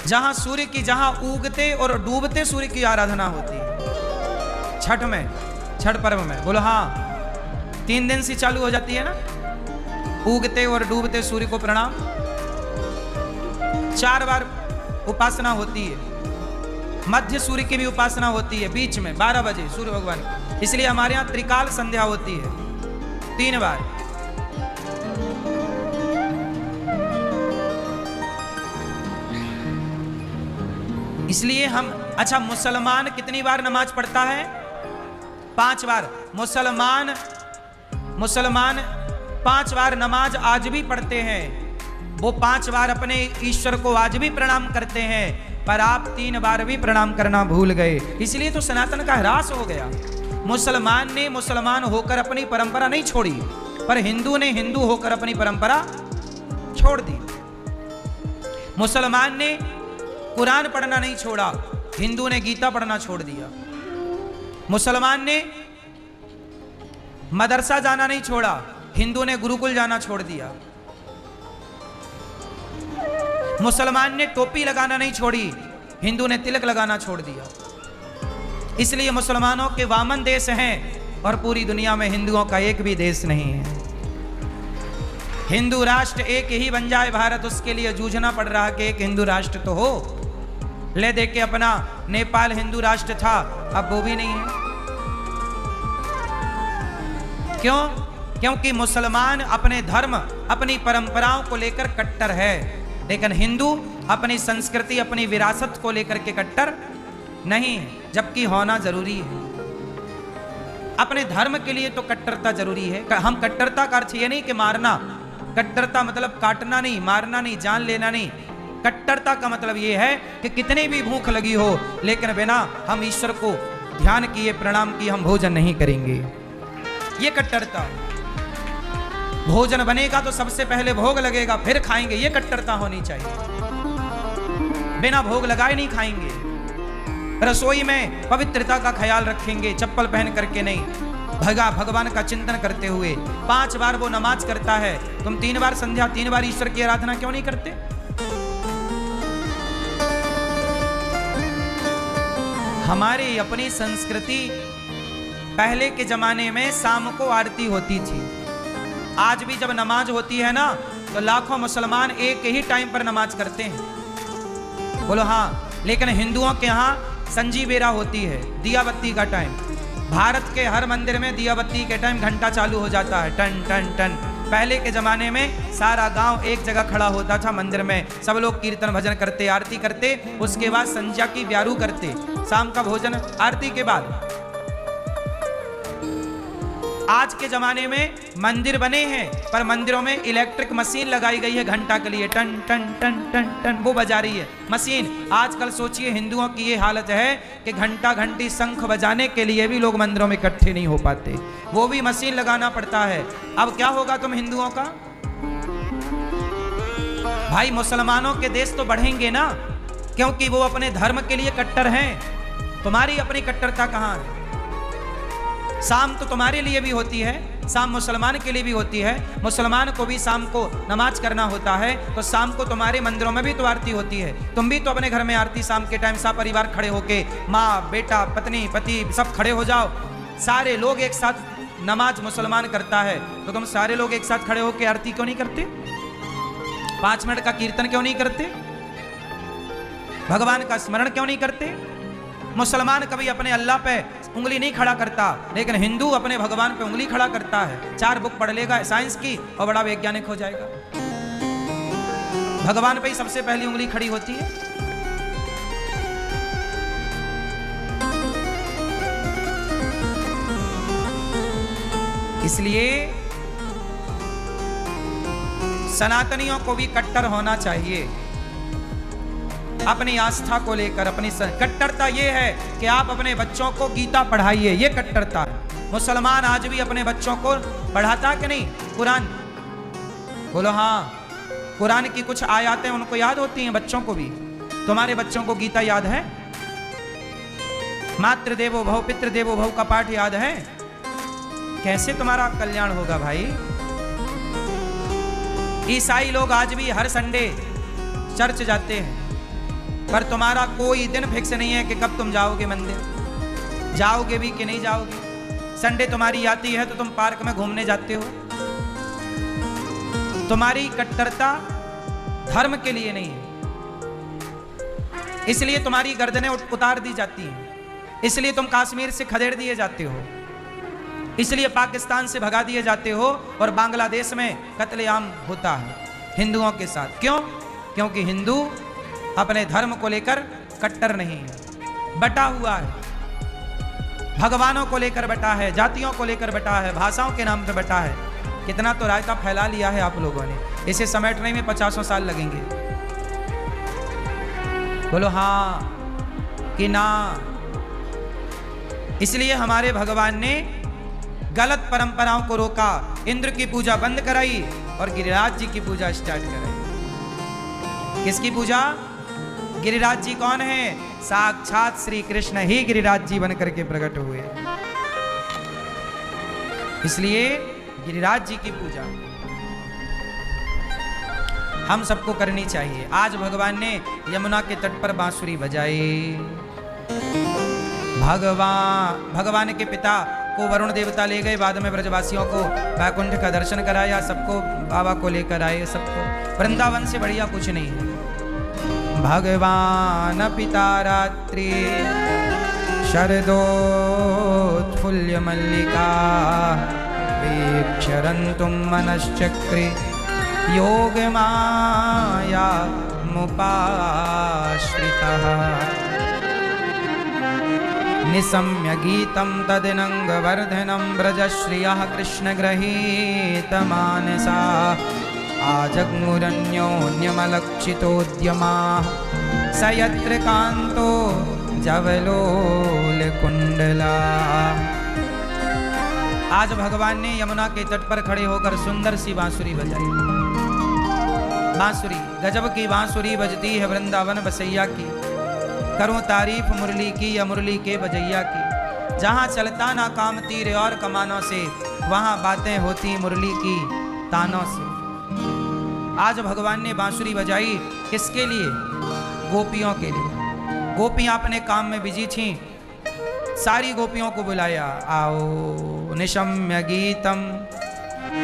जहां सूर्य की, जहां उगते और डूबते सूर्य की आराधना होती है छठ में, छठ पर्व में। बोलो हाँ, 3 दिन से चालू हो जाती है ना, उगते और डूबते सूर्य को प्रणाम। 4 बार उपासना होती है, मध्य सूर्य की भी उपासना होती है, बीच में 12 बजे सूर्य भगवान की। इसलिए हमारे यहां त्रिकाल संध्या होती है 3 बार। इसलिए हम, अच्छा मुसलमान कितनी बार नमाज पढ़ता है? 5 बार। मुसलमान 5 बार नमाज आज भी पढ़ते हैं। वो 5 बार अपने ईश्वर को आज भी प्रणाम करते हैं, पर आप 3 बार भी प्रणाम करना भूल गए। इसलिए तो सनातन का ह्रास हो गया। मुसलमान ने मुसलमान होकर अपनी परंपरा नहीं छोड़ी, पर हिंदू ने हिंदू होकर अपनी परंपरा छोड़ दी। मुसलमान ने कुरान पढ़ना नहीं छोड़ा, हिंदू ने गीता पढ़ना छोड़ दिया। मुसलमान ने मदरसा जाना नहीं छोड़ा, हिंदू ने गुरुकुल जाना छोड़ दिया। मुसलमान ने टोपी लगाना नहीं छोड़ी, हिंदू ने तिलक लगाना छोड़ दिया। इसलिए मुसलमानों के वामन देश हैं और पूरी दुनिया में हिंदुओं का एक भी देश नहीं है। हिंदू राष्ट्र एक ही बन जाए भारत, उसके लिए जूझना पड़ रहा कि एक हिंदू राष्ट्र तो हो। ले देख के अपना नेपाल हिंदू राष्ट्र था, अब वो भी नहीं है। क्यों? क्योंकि मुसलमान अपने धर्म, अपनी परंपराओं को लेकर कट्टर है, लेकिन हिंदू अपनी संस्कृति, अपनी विरासत को लेकर के कट्टर नहीं है, जबकि होना जरूरी है। अपने धर्म के लिए तो कट्टरता जरूरी है। हम कट्टरता का अर्थ ये नहीं कि मारना, कट्टरता मतलब काटना नहीं, मारना नहीं, जान लेना नहीं। कट्टरता का मतलब ये है कि कितनी भी भूख लगी हो, लेकिन बिना हम ईश्वर को ध्यान किए, प्रणाम किए हम भोजन नहीं करेंगे। ये कट्टरता। भोजन बनेगा तो सबसे पहले भोग लगेगा, फिर खाएंगे, ये कट्टरता होनी चाहिए। बिना भोग लगाए नहीं खाएंगे। रसोई में पवित्रता का ख्याल रखेंगे, चप्पल पहन करके नहीं, भगवान का चिंतन करते हुए। 5 बार वो नमाज करता है, तुम 3 बार संध्या, 3 बार ईश्वर की आराधना क्यों नहीं करते? हमारी अपनी संस्कृति, पहले के जमाने में शाम को आरती होती थी। आज भी जब नमाज होती है ना, तो लाखों मुसलमान एक ही टाइम पर नमाज करते हैं। बोलो हाँ। लेकिन हिंदुओं के यहाँ संजी बेरा होती है, दिया बत्ती का टाइम। भारत के हर मंदिर में दिया बत्ती के टाइम घंटा चालू हो जाता है, टन टन टन। पहले के जमाने में सारा गांव एक जगह खड़ा होता था मंदिर में, सब लोग कीर्तन भजन करते, आरती करते, उसके बाद संध्या की ब्यारू करते, शाम का भोजन आरती के बाद। आज के जमाने में मंदिर बने हैं, पर मंदिरों में इलेक्ट्रिक मशीन लगाई गई है घंटा के लिए, टन टन टन टन टन वो बजा रही है मशीन। आजकल सोचिए हिंदुओं की ये हालत है कि घंटा घंटी शंख बजाने के लिए भी लोग मंदिरों में इकट्ठे नहीं हो पाते, वो भी मशीन लगाना पड़ता है। अब क्या होगा तुम हिंदुओं का? भाई मुसलमानों के देश तो बढ़ेंगे ना, क्योंकि वो अपने धर्म के लिए कट्टर हैं। तुम्हारी अपनी कट्टरता कहाँ है? शाम तो तुम्हारे लिए भी होती है, शाम मुसलमान के लिए भी होती है। मुसलमान को भी शाम को नमाज करना होता है, तो शाम को तुम्हारे मंदिरों में भी तो आरती होती है। तुम भी तो अपने घर में आरती शाम के टाइम सब परिवार खड़े होके, माँ बेटा पत्नी पति सब खड़े हो जाओ, सारे लोग एक साथ नमाज मुसलमान करता है, तो तुम सारे लोग एक साथ खड़े होके आरती क्यों नहीं करते? 5 मिनट का कीर्तन क्यों नहीं करते? भगवान का स्मरण क्यों नहीं करते? मुसलमान कभी अपने अल्लाह पे उंगली नहीं खड़ा करता, लेकिन हिंदू अपने भगवान पे उंगली खड़ा करता है। 4 बुक पढ़ लेगा साइंस की और बड़ा वैज्ञानिक हो जाएगा। भगवान पे ही सबसे पहली उंगली खड़ी होती है। इसलिए सनातनियों को भी कट्टर होना चाहिए अपनी आस्था को लेकर। अपनी कट्टरता ये है कि आप अपने बच्चों को गीता पढ़ाइए, ये कट्टरता है। मुसलमान आज भी अपने बच्चों को पढ़ाता कि नहीं कुरान? बोलो हाँ। कुरान की कुछ आयतें उनको याद होती हैं, बच्चों को भी। तुम्हारे बच्चों को गीता याद है? मातृ देवो भव पितृ देवो भव का पाठ याद है? कैसे तुम्हारा कल्याण होगा भाई? ईसाई लोग आज भी हर संडे चर्च जाते हैं, पर तुम्हारा कोई दिन फिक्स नहीं है कि कब तुम जाओगे मंदिर। जाओगे भी कि नहीं जाओगे? संडे तुम्हारी आती है तो तुम पार्क में घूमने जाते हो। तुम्हारी कट्टरता धर्म के लिए नहीं है, इसलिए तुम्हारी गर्दनें उतार दी जाती हैं, इसलिए तुम कश्मीर से खदेड़ दिए जाते हो, इसलिए पाकिस्तान से भगा दिए जाते हो और बांग्लादेश में कत्लेआम होता है हिंदुओं के साथ। क्यों? क्योंकि हिंदू अपने धर्म को लेकर कट्टर नहीं है, बटा हुआ है। भगवानों को लेकर बटा है, जातियों को लेकर बटा है, भाषाओं के नाम पे बटा है। कितना तो रायता फैला लिया है आप लोगों ने, इसे समेटने में 50 साल लगेंगे। बोलो हाँ कि ना? इसलिए हमारे भगवान ने गलत परंपराओं को रोका, इंद्र की पूजा बंद कराई और गिरिराज जी की पूजा स्टार्ट कराई। किसकी पूजा? गिरिराज जी कौन है? साक्षात श्री कृष्ण ही गिरिराज जी बनकर के प्रकट हुए। इसलिए गिरिराज जी की पूजा हम सबको करनी चाहिए। आज भगवान ने यमुना के तट पर बांसुरी बजाई। भगवान के पिता को वरुण देवता ले गए, बाद में ब्रजवासियों को वैकुंठ का दर्शन कराया, सबको बाबा को लेकर आए। सबको वृंदावन से बढ़िया कुछ नहीं है। भगवान पिता रात्रि शरदोत्फुल्य मल्लिका वीक्षरन्तुं मनश्चक्रे योग माया मुपाश्रितः निशम्य गीतं तदिनङ्गवर्धनं ब्रजश्रियः कृष्णगृहीतमानसा आजग्मुरन्योन्यमलक्षितोद्यमाः स यत्र कान्तो जवलोलकुण्डला। आज भगवान ने यमुना के तट पर खड़े होकर सुंदर सी बांसुरी बजाई। बांसुरी, गजब की बांसुरी बजती है वृंदावन बसैया की। करूं तारीफ मुरली की या मुरली के बजैया की। जहां चलता ना काम तीर और कमानों से, वहां बातें होती मुरली की तानों से। आज भगवान ने बांसुरी बजाई किसके लिए? गोपियों के लिए। गोपियां अपने काम में बिजी थीं, सारी गोपियों को बुलाया, आओ निशम्य गीतम।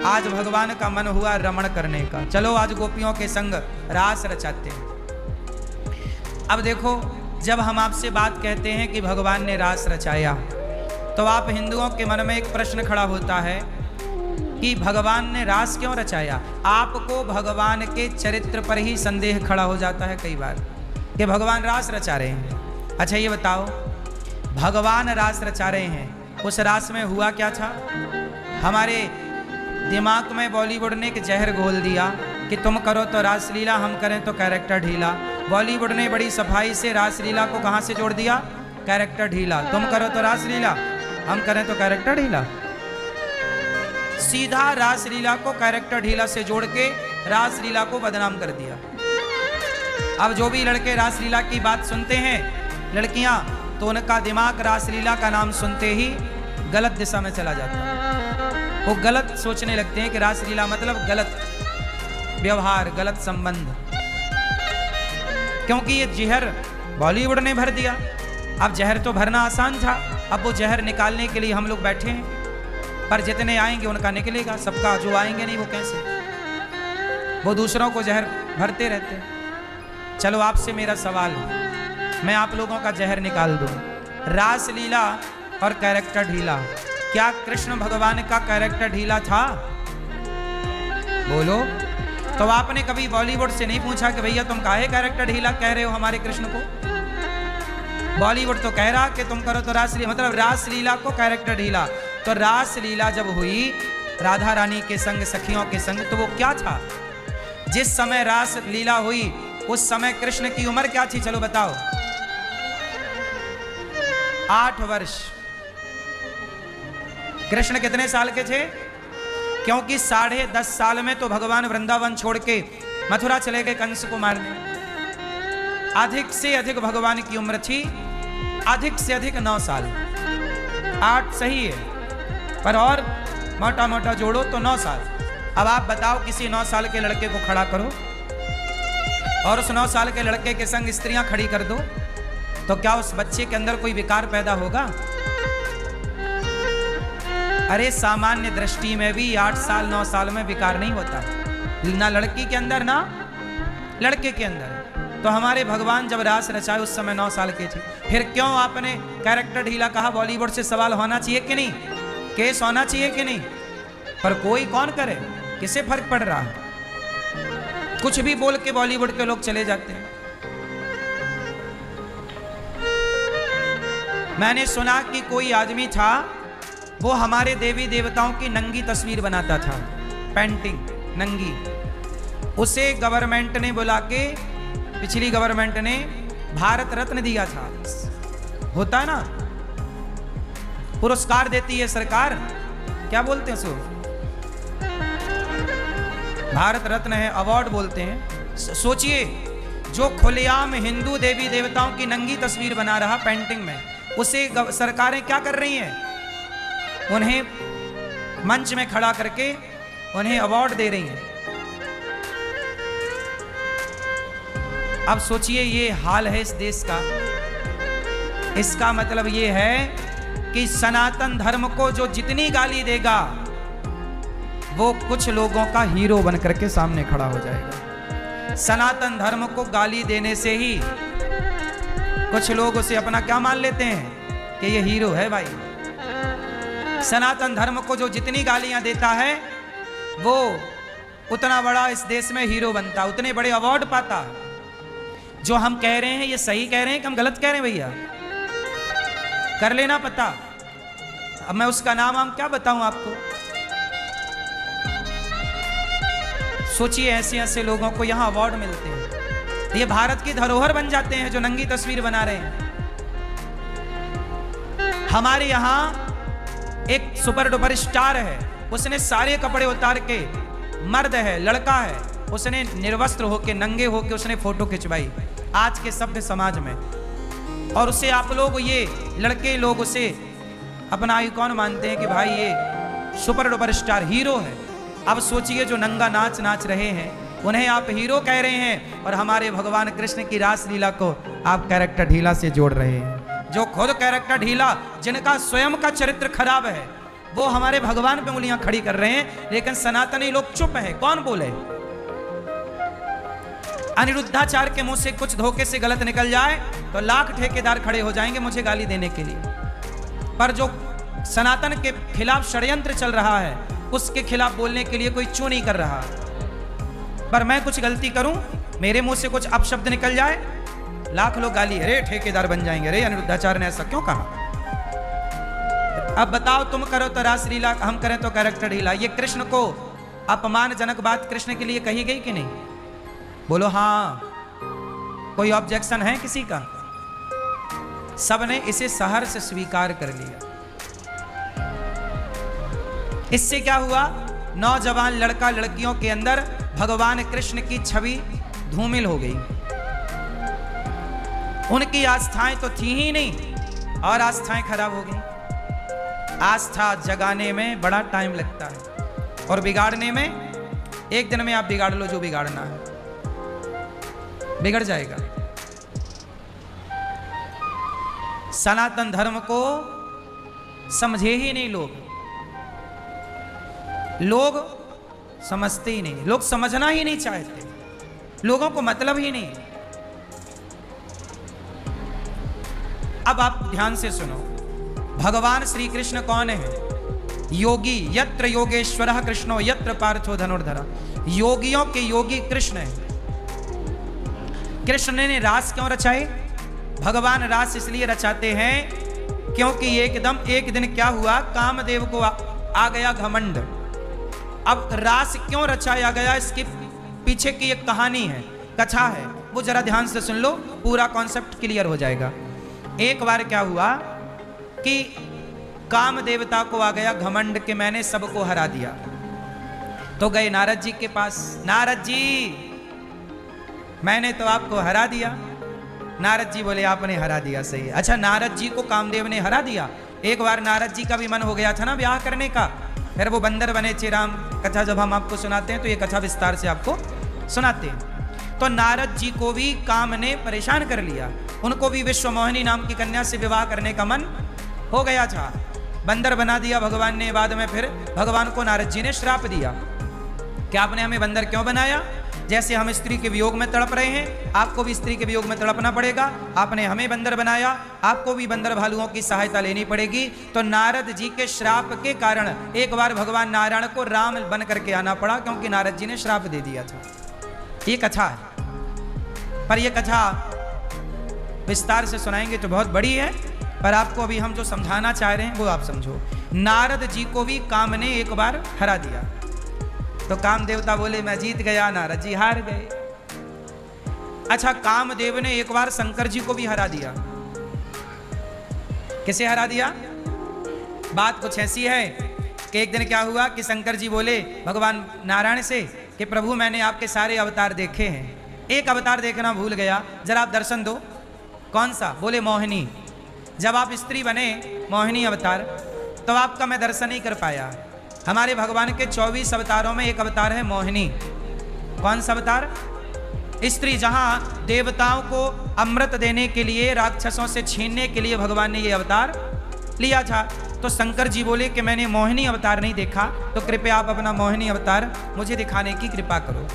आज भगवान का मन हुआ रमण करने का, चलो आज गोपियों के संग रास रचाते हैं। अब देखो, जब हम आपसे बात कहते हैं कि भगवान ने रास रचाया, तो आप हिंदुओं के मन में एक प्रश्न खड़ा होता है कि भगवान ने रास क्यों रचाया? आपको भगवान के चरित्र पर ही संदेह खड़ा हो जाता है कई बार कि भगवान रास रचा रहे हैं। अच्छा ये बताओ, भगवान रास रचा रहे हैं, उस रास में हुआ क्या था? हमारे दिमाग में बॉलीवुड ने एक जहर घोल दिया कि तुम करो तो रासलीला, हम करें तो कैरेक्टर ढीला। बॉलीवुड ने बड़ी सफाई से रासलीला को कहाँ से जोड़ दिया? कैरेक्टर ढीला। तुम करो तो रासलीला, हम करें तो कैरेक्टर ढीला। सीधा रासलीला को कैरेक्टर ढीला से जोड़ के रासलीला को बदनाम कर दिया। अब जो भी लड़के रासलीला की बात सुनते हैं, लड़कियां, तो उनका दिमाग रासलीला का नाम सुनते ही गलत दिशा में चला जाता है। वो गलत सोचने लगते हैं कि रासलीला मतलब गलत व्यवहार, गलत संबंध। क्योंकि ये जहर बॉलीवुड ने भर दिया। अब जहर तो भरना आसान था, अब वो जहर निकालने के लिए हम लोग बैठे हैं। पर जितने आएंगे उनका निकलेगा, सबका जो आएंगे नहीं वो कैसे? वो दूसरों को जहर भरते रहते हैं। चलो आपसे मेरा सवाल, मैं आप लोगों का जहर निकाल दूं। रासलीला और कैरेक्टर ढीला, क्या कृष्ण भगवान का कैरेक्टर ढीला था? बोलो, तो आपने कभी बॉलीवुड से नहीं पूछा कि भैया तुम काहे कैरेक्टर ढीला कह रहे हो हमारे कृष्ण को? बॉलीवुड तो कह रहा कि तुम करो तो रासलीला, मतलब रासलीला को कैरेक्टर ढीला। तो रासलीला जब हुई राधा रानी के संग, सखियों के संग, तो वो क्या था? जिस समय रासलीला हुई उस समय कृष्ण की उम्र क्या थी? चलो बताओ। 8 वर्ष। कृष्ण कितने साल के थे? क्योंकि 10.5 साल में तो भगवान वृंदावन छोड़ के मथुरा चले गए कंस को मारने। अधिक से अधिक भगवान की उम्र थी, अधिक से अधिक 9 साल। 8 सही है, पर और मोटा मोटा जोड़ो तो 9 साल। अब आप बताओ, किसी 9 साल के लड़के को खड़ा करो और उस 9 साल के लड़के के संग स्त्रियां खड़ी कर दो, तो क्या उस बच्चे के अंदर कोई विकार पैदा होगा? अरे सामान्य दृष्टि में भी 8 साल 9 साल में विकार नहीं होता, ना लड़की के अंदर ना लड़के के अंदर। तो हमारे भगवान जब रास रचाए उस समय 9 साल के थे। फिर क्यों आपने कैरेक्टर ढीला कहा? बॉलीवुड से सवाल होना चाहिए कि नहीं? केस होना चाहिए कि नहीं? पर कोई कौन करे, किसे फर्क पड़ रहा है? कुछ भी बोल के बॉलीवुड के लोग चले जाते हैं। मैंने सुना कि कोई आदमी था, वो हमारे देवी देवताओं की नंगी तस्वीर बनाता था, पेंटिंग नंगी। उसे गवर्नमेंट ने बुला के, पिछली गवर्नमेंट ने भारत रत्न दिया था। होता है ना, पुरस्कार देती है सरकार, क्या बोलते हैं उसको? भारत रत्न है, अवार्ड बोलते हैं। सोचिए, जो खुलेआम हिंदू देवी देवताओं की नंगी तस्वीर बना रहा पेंटिंग में, उसे सरकारें क्या कर रही हैं? उन्हें मंच में खड़ा करके उन्हें अवार्ड दे रही हैं। अब सोचिए, ये हाल है इस देश का। इसका मतलब ये है कि सनातन धर्म को जो जितनी गाली देगा, वो कुछ लोगों का हीरो बन करके सामने खड़ा हो जाएगा। सनातन धर्म को गाली देने से ही कुछ लोग उसे अपना क्या मान लेते हैं कि ये हीरो है भाई। सनातन धर्म को जो जितनी गालियां देता है, वो उतना बड़ा इस देश में हीरो बनता, उतने बड़े अवार्ड पाता। जो हम कह रहे हैं ये सही कह रहे हैं कि हम गलत कह रहे हैं? भैया कर लेना पता। अब मैं उसका नाम क्या बताऊं आपको? सोचिए, ऐसे ऐसे लोगों को यहां अवार्ड मिलते हैं, ये भारत की धरोहर बन जाते हैं जो नंगी तस्वीर बना रहे हैं। हमारे यहां एक सुपर डुपर स्टार है, उसने सारे कपड़े उतार के, मर्द है, लड़का है, उसने निर्वस्त्र होके, नंगे होके उसने फोटो खिंचवाई आज के सभ्य समाज में। और उसे आप लोग, ये लड़के लोग उसे अपना आइकॉन मानते हैं कि भाई ये सुपर डुपर स्टार हीरो है। अब सोचिए, जो नंगा नाच नाच रहे हैं उन्हें आप हीरो कह रहे हैं, और हमारे भगवान कृष्ण की रासलीला को आप कैरेक्टर ढीला से जोड़ रहे हैं। जो खुद कैरेक्टर ढीला, जिनका स्वयं का चरित्र खराब है, वो हमारे भगवान पे उंगलियां खड़ी कर रहे हैं, लेकिन सनातनी लोग चुप है। कौन बोले? अनिरुद्धाचार्य के मुंह से कुछ धोखे से गलत निकल जाए तो लाख ठेकेदार खड़े हो जाएंगे मुझे गाली देने के लिए। पर जो सनातन के खिलाफ षड्यंत्र चल रहा है, उसके खिलाफ बोलने के लिए कोई चू नहीं कर रहा। पर मैं कुछ गलती करूं, मेरे मुंह से कुछ अपशब्द निकल जाए, लाख लोग गाली, अरे ठेकेदार बन जाएंगे, अरे अनिरुद्धाचार्य ने ऐसा क्यों कहा? अब बताओ, तुम करो तो रासलीला, हम करें तो कैरेक्टर ढीला। ये कृष्ण को अपमानजनक बात कृष्ण के लिए कही गई कि नहीं? बोलो हाँ। कोई ऑब्जेक्शन है किसी का? सबने इसे सहर्ष स्वीकार कर लिया। इससे क्या हुआ? नौजवान लड़का लड़कियों के अंदर भगवान कृष्ण की छवि धूमिल हो गई। उनकी आस्थाएं तो थी ही नहीं, और आस्थाएं खराब हो गई। आस्था जगाने में बड़ा टाइम लगता है, और बिगाड़ने में एक दिन में आप बिगाड़ लो जो बिगाड़ना है, बिगड़ जाएगा। सनातन धर्म को समझे ही नहीं लोग, लोग समझते ही नहीं, लोग समझना ही नहीं चाहते, लोगों को मतलब ही नहीं। अब आप ध्यान से सुनो, भगवान श्री कृष्ण कौन है? योगी यत्र योगेश्वरः कृष्णो यत्र पार्थो धनुर्धर, योगियों के योगी कृष्ण है। कृष्ण ने रास क्यों रचाए? भगवान रास इसलिए रचाते हैं क्योंकि एक दिन क्या हुआ, कामदेव को आ गया घमंड। अब रास क्यों रचाया गया, इसके पीछे की एक कहानी है, कथा है, वो जरा ध्यान से सुन लो, पूरा कॉन्सेप्ट क्लियर हो जाएगा। एक बार क्या हुआ कि काम देवता को आ गया घमंड कि मैंने सबको हरा दिया। तो गए नारद जी के पास, नारद जी मैंने तो आपको हरा दिया। नारद जी बोले आपने हरा दिया, सही है। अच्छा, नारद जी को कामदेव ने हरा दिया। एक बार नारद जी का भी मन हो गया था ना ब्याह करने का, फिर वो बंदर बने चिराम। कथा जब हम आपको सुनाते हैं तो ये कथा विस्तार से आपको सुनाते हैं। तो नारद जी को भी काम ने परेशान कर लिया, उनको भी विश्वमोहिनी नाम की कन्या से विवाह करने का मन हो गया था। बंदर बना दिया भगवान ने। बाद में फिर भगवान को नारद जी ने श्राप दिया कि आपने हमें बंदर क्यों बनाया? जैसे हम स्त्री के वियोग में तड़प रहे हैं, आपको भी स्त्री के वियोग में तड़पना पड़ेगा। आपने हमें बंदर बनाया, आपको भी बंदर भालुओं की सहायता लेनी पड़ेगी। तो नारद जी के श्राप के कारण एक बार भगवान नारायण को राम बन करके आना पड़ा, क्योंकि नारद जी ने श्राप दे दिया था। ये कथा है, पर यह कथा विस्तार से सुनाएंगे तो बहुत बड़ी है, पर आपको अभी हम जो समझाना चाह रहे हैं वो आप समझो। नारद जी को भी काम ने एक बार हरा दिया। तो काम देवता बोले मैं जीत गया, नारद जी हार गए। अच्छा, कामदेव ने एक बार शंकर जी को भी हरा दिया। किसे हरा दिया? बात कुछ ऐसी है कि एक दिन क्या हुआ कि शंकर जी बोले भगवान नारायण से कि प्रभु मैंने आपके सारे अवतार देखे हैं, एक अवतार देखना भूल गया, जरा आप दर्शन दो। कौन सा? बोले मोहिनी। जब आप स्त्री बने मोहिनी अवतार, तो आपका मैं दर्शन नहीं कर पाया। हमारे भगवान के 24 अवतारों में एक अवतार है मोहिनी। कौन सा अवतार? स्त्री। जहां देवताओं को अमृत देने के लिए, राक्षसों से छीनने के लिए भगवान ने ये अवतार लिया था। तो शंकर जी बोले कि मैंने मोहिनी अवतार नहीं देखा, तो कृपया आप अपना मोहिनी अवतार मुझे दिखाने की कृपा करो।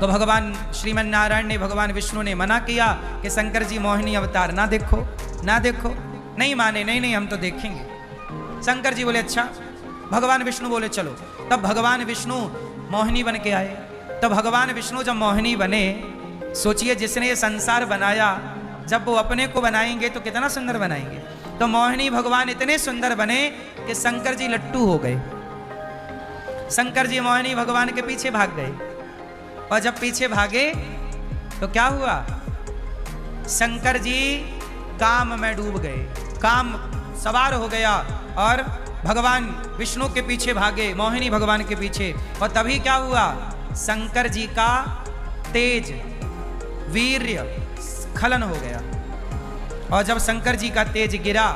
तो भगवान श्रीमन नारायण ने, भगवान विष्णु ने मना किया कि शंकर जी मोहिनी अवतार ना देखो, ना देखो। नहीं माने, नहीं नहीं हम तो देखेंगे। शंकर जी बोले अच्छा। भगवान विष्णु बोले चलो। तब भगवान विष्णु मोहिनी बन के आए। तब भगवान विष्णु जब मोहिनी बने, सोचिए जिसने ये संसार बनाया, जब वो अपने को बनाएंगे तो कितना सुंदर बनाएंगे। तो मोहिनी भगवान इतने सुंदर बने कि शंकर जी लट्टू हो गए। शंकर जी मोहिनी भगवान के पीछे भाग गए, और जब पीछे भागे तो क्या हुआ? शंकर जी काम में डूब गए, काम सवार हो गया और भगवान विष्णु के पीछे भागे, मोहिनी भगवान के पीछे। और तभी क्या हुआ? शंकर जी का तेज, वीर्य स्खलन हो गया। और जब शंकर जी का तेज गिरा,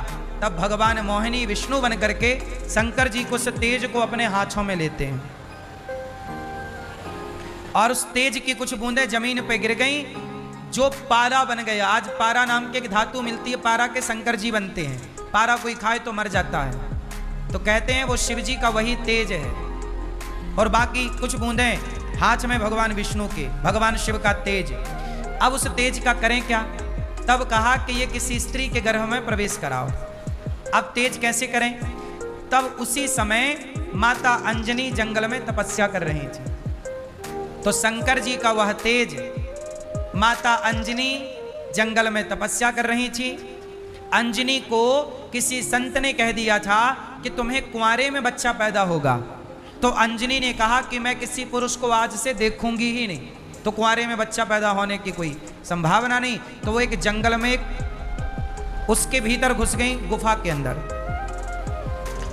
तब भगवान मोहिनी विष्णु बन करके शंकर जी को उस तेज को अपने हाथों में लेते हैं, और उस तेज की कुछ बूंदें जमीन पे गिर गई, जो पारा बन गया। आज पारा नाम की एक धातु मिलती है, पारा के शंकर जी बनते हैं। पारा कोई खाए तो मर जाता है, तो कहते हैं वो शिव जी का वही तेज है। और बाकी कुछ बूंदें हाथ में भगवान विष्णु के, भगवान शिव का तेज। अब उस तेज का करें क्या? तब कहा कि ये किसी स्त्री के गर्भ में प्रवेश कराओ। अब तेज कैसे करें? तब उसी समय माता अंजनी जंगल में तपस्या कर रही थी। तो शंकर जी का वह तेज, माता अंजनी जंगल में तपस्या कर रही थी। अंजनी को किसी संत ने कह दिया था कि तुम्हें कुंवारे में बच्चा पैदा होगा। तो अंजनी ने कहा कि मैं किसी पुरुष को आज से देखूंगी ही नहीं, तो कुंवारे में बच्चा पैदा होने की कोई संभावना नहीं। तो वो एक जंगल में उसके भीतर घुस गई, गुफा के अंदर,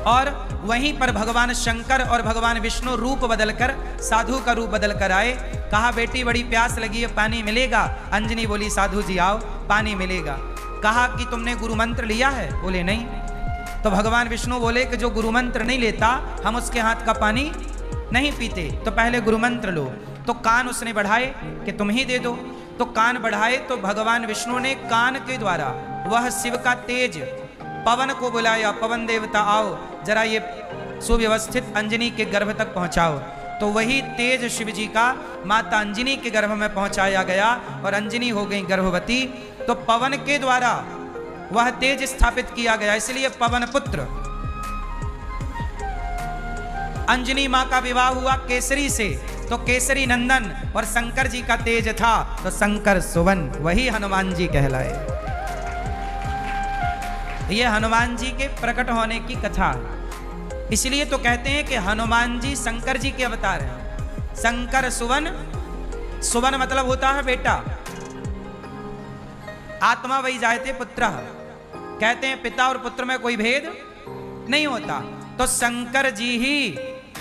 और वहीं पर भगवान शंकर और भगवान विष्णु रूप बदलकर, साधु का रूप बदलकर आए। कहा बेटी बड़ी प्यास लगी है, पानी मिलेगा? अंजनी बोली साधु जी आओ, पानी मिलेगा। कहा कि तुमने गुरु मंत्र लिया है? बोले नहीं। तो भगवान विष्णु बोले कि जो गुरु मंत्र नहीं लेता, हम उसके हाथ का पानी नहीं पीते, तो पहले गुरु मंत्र लो। तो कान उसने बढ़ाए कि तुम ही दे दो। तो कान बढ़ाए तो भगवान विष्णु ने कान के द्वारा वह शिव का तेज पवन को बुलाया, पवन देवता आओ जरा ये सुव्यवस्थित अंजनी के गर्भ तक पहुंचाओ। तो वही तेज शिव जी का माता अंजनी के गर्भ में पहुंचाया गया, और अंजनी हो गई गर्भवती। तो पवन के द्वारा वह तेज स्थापित किया गया, इसलिए पवन पुत्र। अंजनी माँ का विवाह हुआ केसरी से, तो केसरी नंदन और शंकर जी का तेज था, तो शंकर सुवन, वही हनुमान जी कहलाए। ये हनुमान जी के प्रकट होने की कथा है। इसलिए तो कहते हैं कि हनुमान जी शंकर जी के अवतार हैं। शंकर सुवन, सुवन मतलब होता है बेटा। आत्मा वही जायते पुत्र, कहते हैं पिता और पुत्र में कोई भेद नहीं होता। तो शंकर जी ही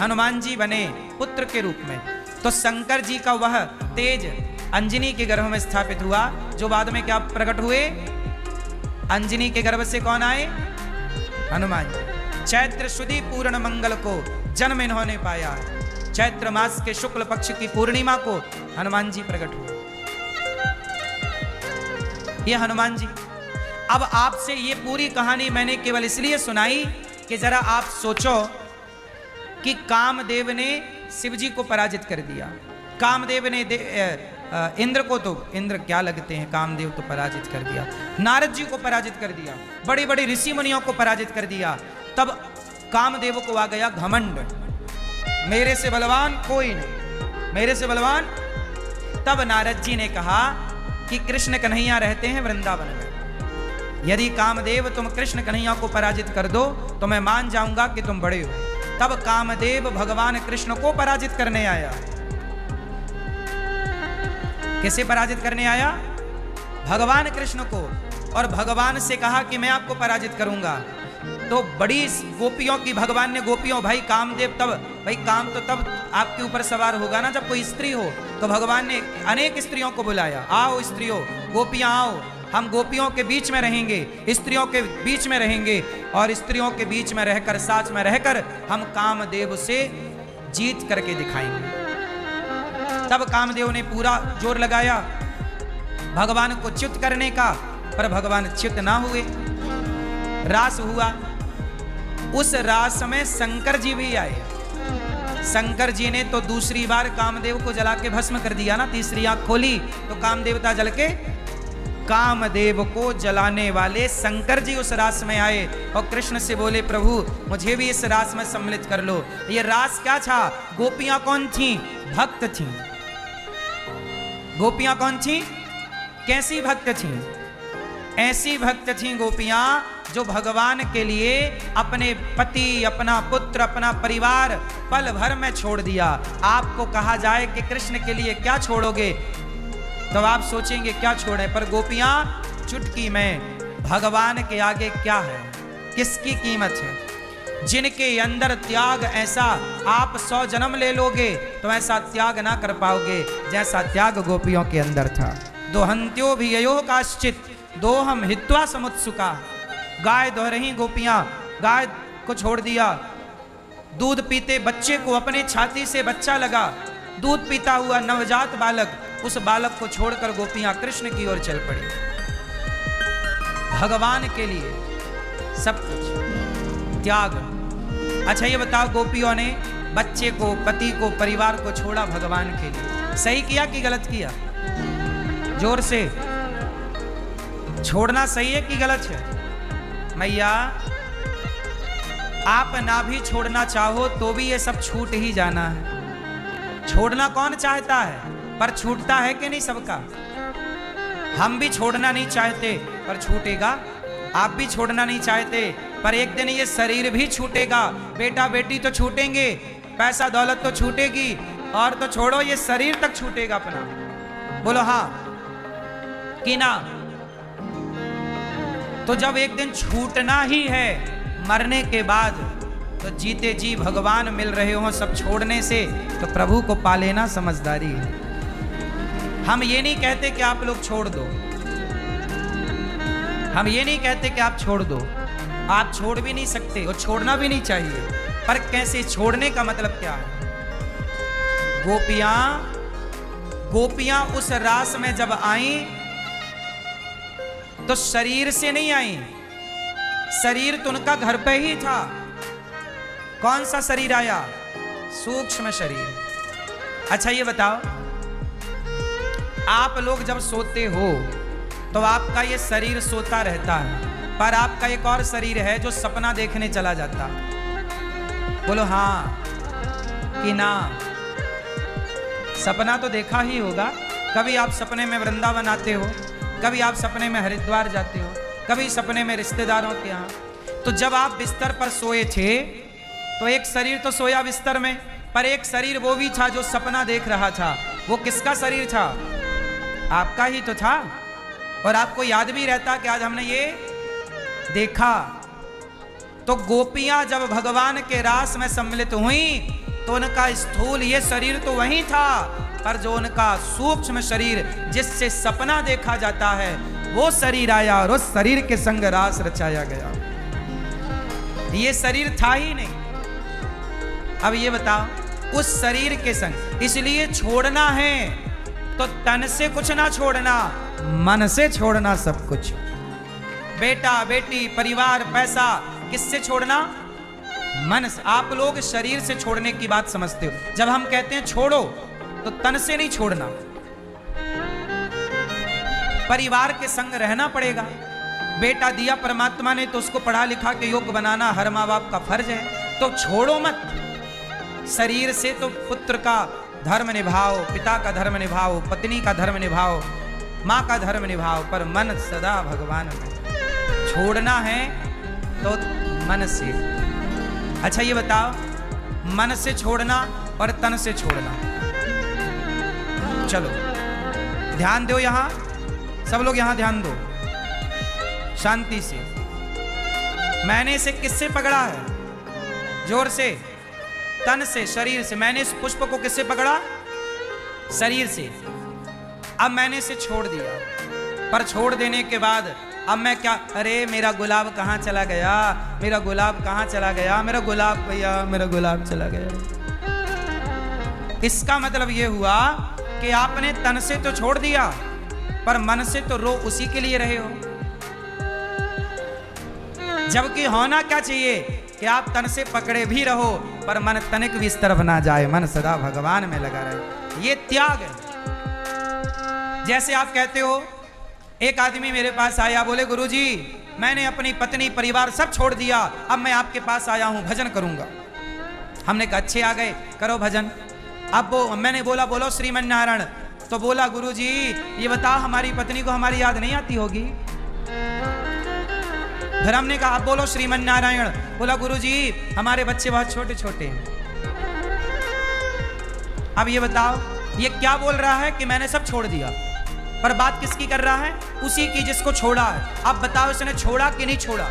हनुमान जी बने पुत्र के रूप में। तो शंकर जी का वह तेज अंजनी के गर्भ में स्थापित हुआ, जो बाद में क्या प्रकट हुए? अंजनी के गर्भ से कौन आए? हनुमान जी। चैत्र शुद्धि पूर्ण मंगल को जन्म इन्होंने पाया। चैत्र मास के शुक्ल पक्ष की पूर्णिमा को हनुमान जी प्रकट हुए। ये हनुमान जी। अब आपसे ये पूरी कहानी मैंने केवल इसलिए सुनाई कि जरा आप सोचो कि कामदेव ने शिव जी को पराजित कर दिया। कामदेव ने इंद्र को, तो इंद्र क्या लगते हैं, कामदेव तो पराजित कर दिया। नारद जी को पराजित कर दिया, बड़ी बड़ी ऋषि मुनियों को पराजित कर दिया। तब कामदेव को आ गया घमंड, मेरे से बलवान कोई नहीं, मेरे से बलवान। तब नारद जी ने कहा कि कृष्ण कन्हैया रहते हैं वृंदावन में, यदि कामदेव तुम कृष्ण कन्हैया को पराजित कर दो तो मैं मान जाऊंगा कि तुम बड़े हो। तब कामदेव भगवान कृष्ण को पराजित करने आया। किसे पराजित करने आया? भगवान कृष्ण को। और भगवान से कहा कि मैं आपको पराजित करूंगा। तो बड़ी गोपियों की, भगवान ने गोपियों, भाई कामदेव, तब भाई काम तो तब आपके ऊपर सवार होगा ना जब कोई स्त्री हो। तो भगवान ने अनेक स्त्रियों को बुलाया, आओ स्त्रियों, गोपियां आओ, हम गोपियों के बीच में रहेंगे, स्त्रियों के बीच में रहेंगे, और स्त्रियों के बीच में रहकर, साथ में रहकर हम कामदेव से जीत करके दिखाएंगे। तब कामदेव ने पूरा जोर लगाया भगवान को च्युत करने का, पर भगवान च्युत ना हुए। रास हुआ, उस रास में शंकर जी भी आए। शंकर जी ने तो दूसरी बार कामदेव को जला के भस्म कर दिया ना। तीसरी आंख खोली तो कामदेवता जल के, कामदेव को जलाने वाले शंकर जी उस रास में आए और कृष्ण से बोले, प्रभु मुझे भी इस रास में सम्मिलित कर लो। ये रास क्या था? गोपियां कौन थी? भक्त थी। गोपियां कौन थी? कैसी भक्त थी? ऐसी भक्त थी गोपियां जो भगवान के लिए अपने पति, अपना पुत्र, अपना परिवार पल भर में छोड़ दिया। आपको कहा जाए कि कृष्ण के लिए क्या छोड़ोगे, तो आप सोचेंगे क्या छोड़े, पर गोपियां चुटकी में भगवान के आगे क्या है, किसकी कीमत है। जिनके अंदर त्याग ऐसा, आप 100 जन्म ले लोगे तो ऐसा त्याग ना कर पाओगे जैसा त्याग गोपियों के अंदर था। दोहंत्यो भी अयो काश्चित दोहम हित्वा समुत्सुका। गाय दोह रही गोपियां, गाय को छोड़ दिया। दूध पीते बच्चे को, अपने छाती से बच्चा लगा, दूध पीता हुआ नवजात बालक, उस बालक को छोड़कर गोपियां कृष्ण की ओर चल पड़ी। भगवान के लिए सब कुछ त्याग। अच्छा ये बताओ, गोपियों ने बच्चे को, पति को, परिवार को छोड़ा भगवान के लिए, सही किया कि गलत किया? जोर से, छोड़ना सही है कि गलत है? मैया आप ना भी छोड़ना चाहो तो भी ये सब छूट ही जाना है। छोड़ना कौन चाहता है, पर छूटता है कि नहीं सबका। हम भी छोड़ना नहीं चाहते पर छूटेगा, आप भी छोड़ना नहीं चाहते पर एक दिन ये शरीर भी छूटेगा। बेटा बेटी तो छूटेंगे, पैसा दौलत तो छूटेगी, और तो छोड़ो ये शरीर तक छूटेगा अपना। बोलो हाँ कि ना? तो जब एक दिन छूटना ही है मरने के बाद, तो जीते जी भगवान मिल रहे हो सब छोड़ने से, तो प्रभु को पा लेना समझदारी है। हम ये नहीं कहते कि आप लोग छोड़ दो, हम ये नहीं कहते कि आप छोड़ दो, आप छोड़ भी नहीं सकते और छोड़ना भी नहीं चाहिए, पर कैसे छोड़ने का मतलब क्या है? गोपियां उस रास में जब आई तो शरीर से नहीं आई, शरीर तो उनका घर पे ही था। कौन सा शरीर आया? सूक्ष्म शरीर। अच्छा ये बताओ, आप लोग जब सोते हो तो आपका ये शरीर सोता रहता है, पर आपका एक और शरीर है जो सपना देखने चला जाता। बोलो हाँ, कि ना? सपना तो देखा ही होगा। कभी आप सपने में वृंदावन आते हो, कभी आप सपने में हरिद्वार जाते हो, कभी सपने में रिश्तेदारों के यहाँ। तो जब आप बिस्तर पर सोए थे तो एक शरीर तो सोया बिस्तर में, पर एक शरीर वो भी था जो सपना देख रहा था। वो किसका शरीर था? आपका ही तो था। और आपको याद भी रहता कि आज हमने ये देखा। तो गोपियां जब भगवान के रास में सम्मिलित हुई तो उनका स्थूल ये शरीर तो वही था, पर जो उनका सूक्ष्म शरीर जिससे सपना देखा जाता है वो शरीर आया और उस शरीर के संग रास रचाया गया। ये शरीर था ही नहीं। अब ये बताओ, उस शरीर के संग इसलिए छोड़ना है तो तन से कुछ ना छोड़ना, मन से छोड़ना सब कुछ। बेटा बेटी परिवार पैसा किससे छोड़ना? मन से। आप लोग शरीर से छोड़ने की बात समझते हो। जब हम कहते हैं छोड़ो तो तन से नहीं छोड़ना, परिवार के संग रहना पड़ेगा। बेटा दिया परमात्मा ने तो उसको पढ़ा लिखा के योग्य बनाना हर माँ बाप का फर्ज है। तो छोड़ो मत। शरीर से तो पुत्र का धर्म निभाओ, पिता का धर्म निभाओ, पत्नी का धर्म निभाओ, माँ का धर्म निभाओ, पर मन सदा भगवान में। छोड़ना है तो मन से। अच्छा ये बताओ, मन से छोड़ना और तन से छोड़ना। चलो ध्यान दो, यहां सब लोग यहां ध्यान दो शांति से। मैंने इसे किससे पकड़ा है? जोर से। तन से, शरीर से। मैंने इस पुष्प को किससे पकड़ा? शरीर से। अब मैंने इसे छोड़ दिया, पर छोड़ देने के बाद अब मैं क्या? अरे मेरा गुलाब कहाँ चला गया, मेरा गुलाब कहाँ चला गया, मेरा गुलाब भैया, मेरा गुलाब चला गया। इसका मतलब यह हुआ कि आपने तन से तो छोड़ दिया, पर मन से तो रो उसी के लिए रहे हो। जबकि होना क्या चाहिए कि आप तन से पकड़े भी रहो, पर मन तनिक भी इस तरफ ना जाए, मन सदा भगवान में लगा रहे। ये त्याग है। जैसे आप कहते हो, एक आदमी मेरे पास आया, बोले गुरुजी मैंने अपनी पत्नी परिवार सब छोड़ दिया, अब मैं आपके पास आया हूं, भजन करूंगा। हमने कहा अच्छे आ गए, करो भजन। अब वो मैंने बोला बोलो श्रीमन नारायण। तो बोला गुरुजी ये बता हमारी पत्नी को हमारी याद नहीं आती होगी? फिर हमने कहा अब बोलो श्रीमन नारायण। बोला गुरुजी हमारे बच्चे बहुत छोटे छोटे हैं। अब ये बताओ ये क्या बोल रहा है कि मैंने सब छोड़ दिया, पर बात किसकी कर रहा है? उसी की जिसको छोड़ा है। अब बताओ इसने छोड़ा कि नहीं छोड़ा?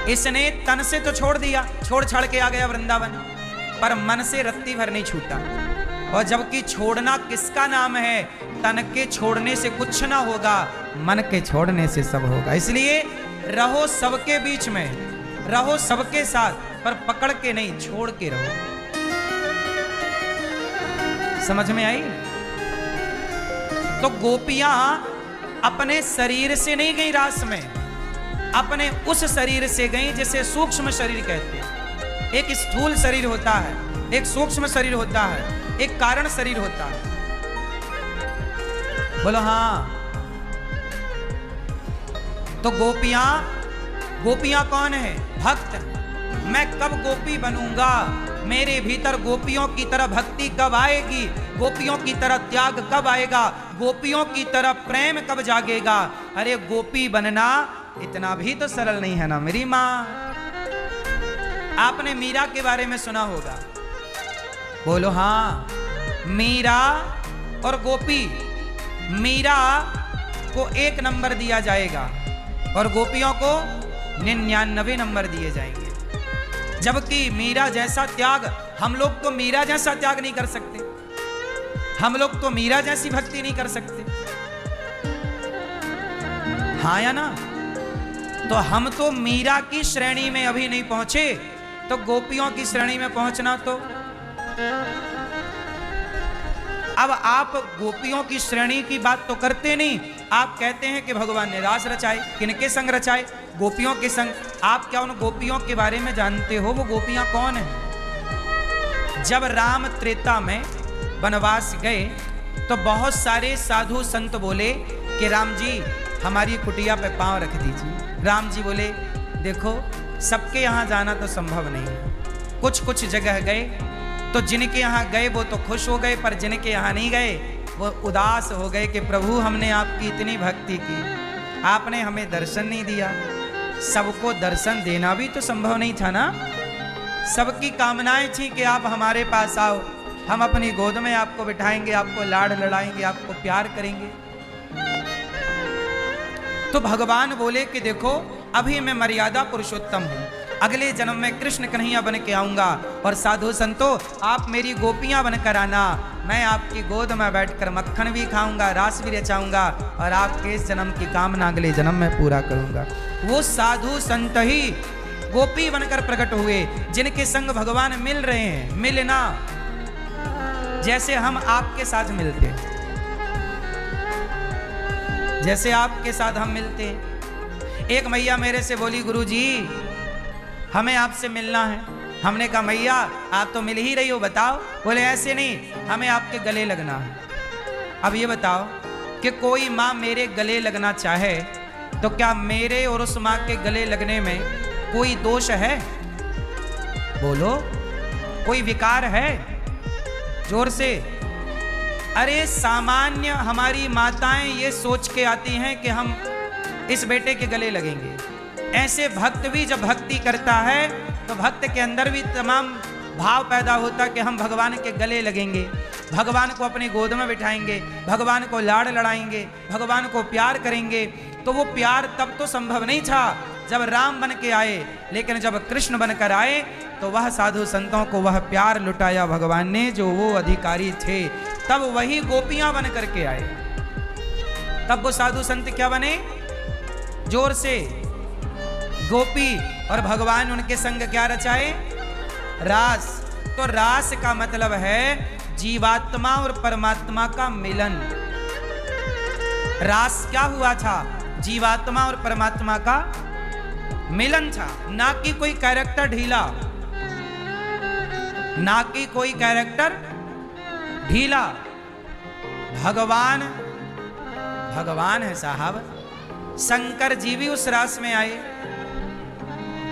इसने तन से तो छोड़ दिया, छोड़ छाड़ के आ गया वृंदावन, पर मन से रत्ती भर नहीं छूटा। और जबकि छोड़ना किसका नाम है? तन के छोड़ने से कुछ ना होगा, मन के छोड़ने से सब होगा। इसलिए रहो सबके बीच में, रहो सबके साथ, पर पकड़ के नहीं, छोड़ के रहो। समझ में आई? तो गोपियां अपने शरीर से नहीं गई रास में, अपने उस शरीर से गई जिसे सूक्ष्म शरीर कहते हैं। एक स्थूल शरीर होता है, एक सूक्ष्म शरीर होता है, एक कारण शरीर होता है। बोलो हाँ। तो गोपियां कौन है? भक्त। मैं कब गोपी बनूंगा? मेरे भीतर गोपियों की तरह भक्ति कब आएगी? गोपियों की तरह त्याग कब आएगा? गोपियों की तरह प्रेम कब जागेगा? अरे गोपी बनना इतना भी तो सरल नहीं है ना मेरी माँ। आपने मीरा के बारे में सुना होगा। बोलो हाँ। मीरा और गोपी, मीरा को 1 नंबर दिया जाएगा और गोपियों को 99 नंबर दिए जाएंगे। जबकि मीरा जैसा त्याग हम लोग तो मीरा जैसा त्याग नहीं कर सकते, हम लोग तो मीरा जैसी भक्ति नहीं कर सकते। हाँ या ना? तो हम तो मीरा की श्रेणी में अभी नहीं पहुंचे, तो गोपियों की श्रेणी में पहुंचना तो। अब आप गोपियों की श्रेणी की बात तो करते नहीं, आप कहते हैं कि भगवान ने रास रचाए। किनके संग रचाए? गोपियों के संग। आप क्या उन गोपियों के बारे में जानते हो? वो गोपियां कौन हैं? जब राम त्रेता में वनवास गए तो बहुत सारे साधु संत बोले कि राम जी हमारी कुटिया पे पांव रख दीजिए। राम जी बोले देखो सबके यहाँ जाना तो संभव नहीं है, कुछ कुछ जगह गए तो जिनके यहाँ गए वो तो खुश हो गए, पर जिनके यहाँ नहीं गए वो उदास हो गए कि प्रभु हमने आपकी इतनी भक्ति की, आपने हमें दर्शन नहीं दिया। सबको दर्शन देना भी तो संभव नहीं था ना। सबकी कामनाएं थी कि आप हमारे पास आओ, हम अपनी गोद में आपको बिठाएंगे, आपको लाड़ लड़ाएंगे, आपको प्यार करेंगे। तो भगवान बोले कि देखो अभी मैं मर्यादा पुरुषोत्तम हूं, अगले जन्म में कृष्ण कन्हैया बन के आऊंगा, और साधु संतो आप मेरी गोपियां बनकर आना, मैं आपकी गोद में बैठकर मक्खन भी खाऊंगा, रास भी रचाऊंगा, और आपके इस जन्म की कामना अगले जन्म में पूरा करूंगा। वो साधु संत ही गोपी बनकर प्रकट हुए, जिनके संग भगवान मिल रहे हैं। मिलना जैसे हम आपके साथ मिलते हैं, जैसे आपके साथ हम मिलते हैं। एक मैया मेरे से बोली, गुरुजी हमें आपसे मिलना है। हमने कहा मैया आप तो मिल ही रही हो, बताओ। बोले ऐसे नहीं, हमें आपके गले लगना है। अब ये बताओ कि कोई माँ मेरे गले लगना चाहे तो क्या मेरे और उस माँ के गले लगने में कोई दोष है? बोलो, कोई विकार है? जोर से। अरे सामान्य हमारी माताएं ये सोच के आती हैं कि हम इस बेटे के गले लगेंगे। ऐसे भक्त भी जब भक्ति करता है तो भक्त के अंदर भी तमाम भाव पैदा होता कि हम भगवान के गले लगेंगे, भगवान को अपनी गोद में बिठाएंगे, भगवान को लाड़ लड़ाएंगे, भगवान को प्यार करेंगे। तो वो प्यार तब तो संभव नहीं था जब राम बन के आए, लेकिन जब कृष्ण बनकर आए तो वह साधु संतों को वह प्यार लुटाया भगवान ने जो वो अधिकारी थे। तब वही गोपियां बन करके आए। तब वो साधु संत क्या बने? जोर से। गोपी और भगवान उनके संग क्या रचाए? रास। तो रास का मतलब है जीवात्मा और परमात्मा का मिलन। रास क्या हुआ था? जीवात्मा और परमात्मा का मिलन था, ना कि कोई कैरेक्टर ढीला, ना कि कोई कैरेक्टर ढीला। भगवान भगवान है साहब। शंकर जी भी उस रास में आए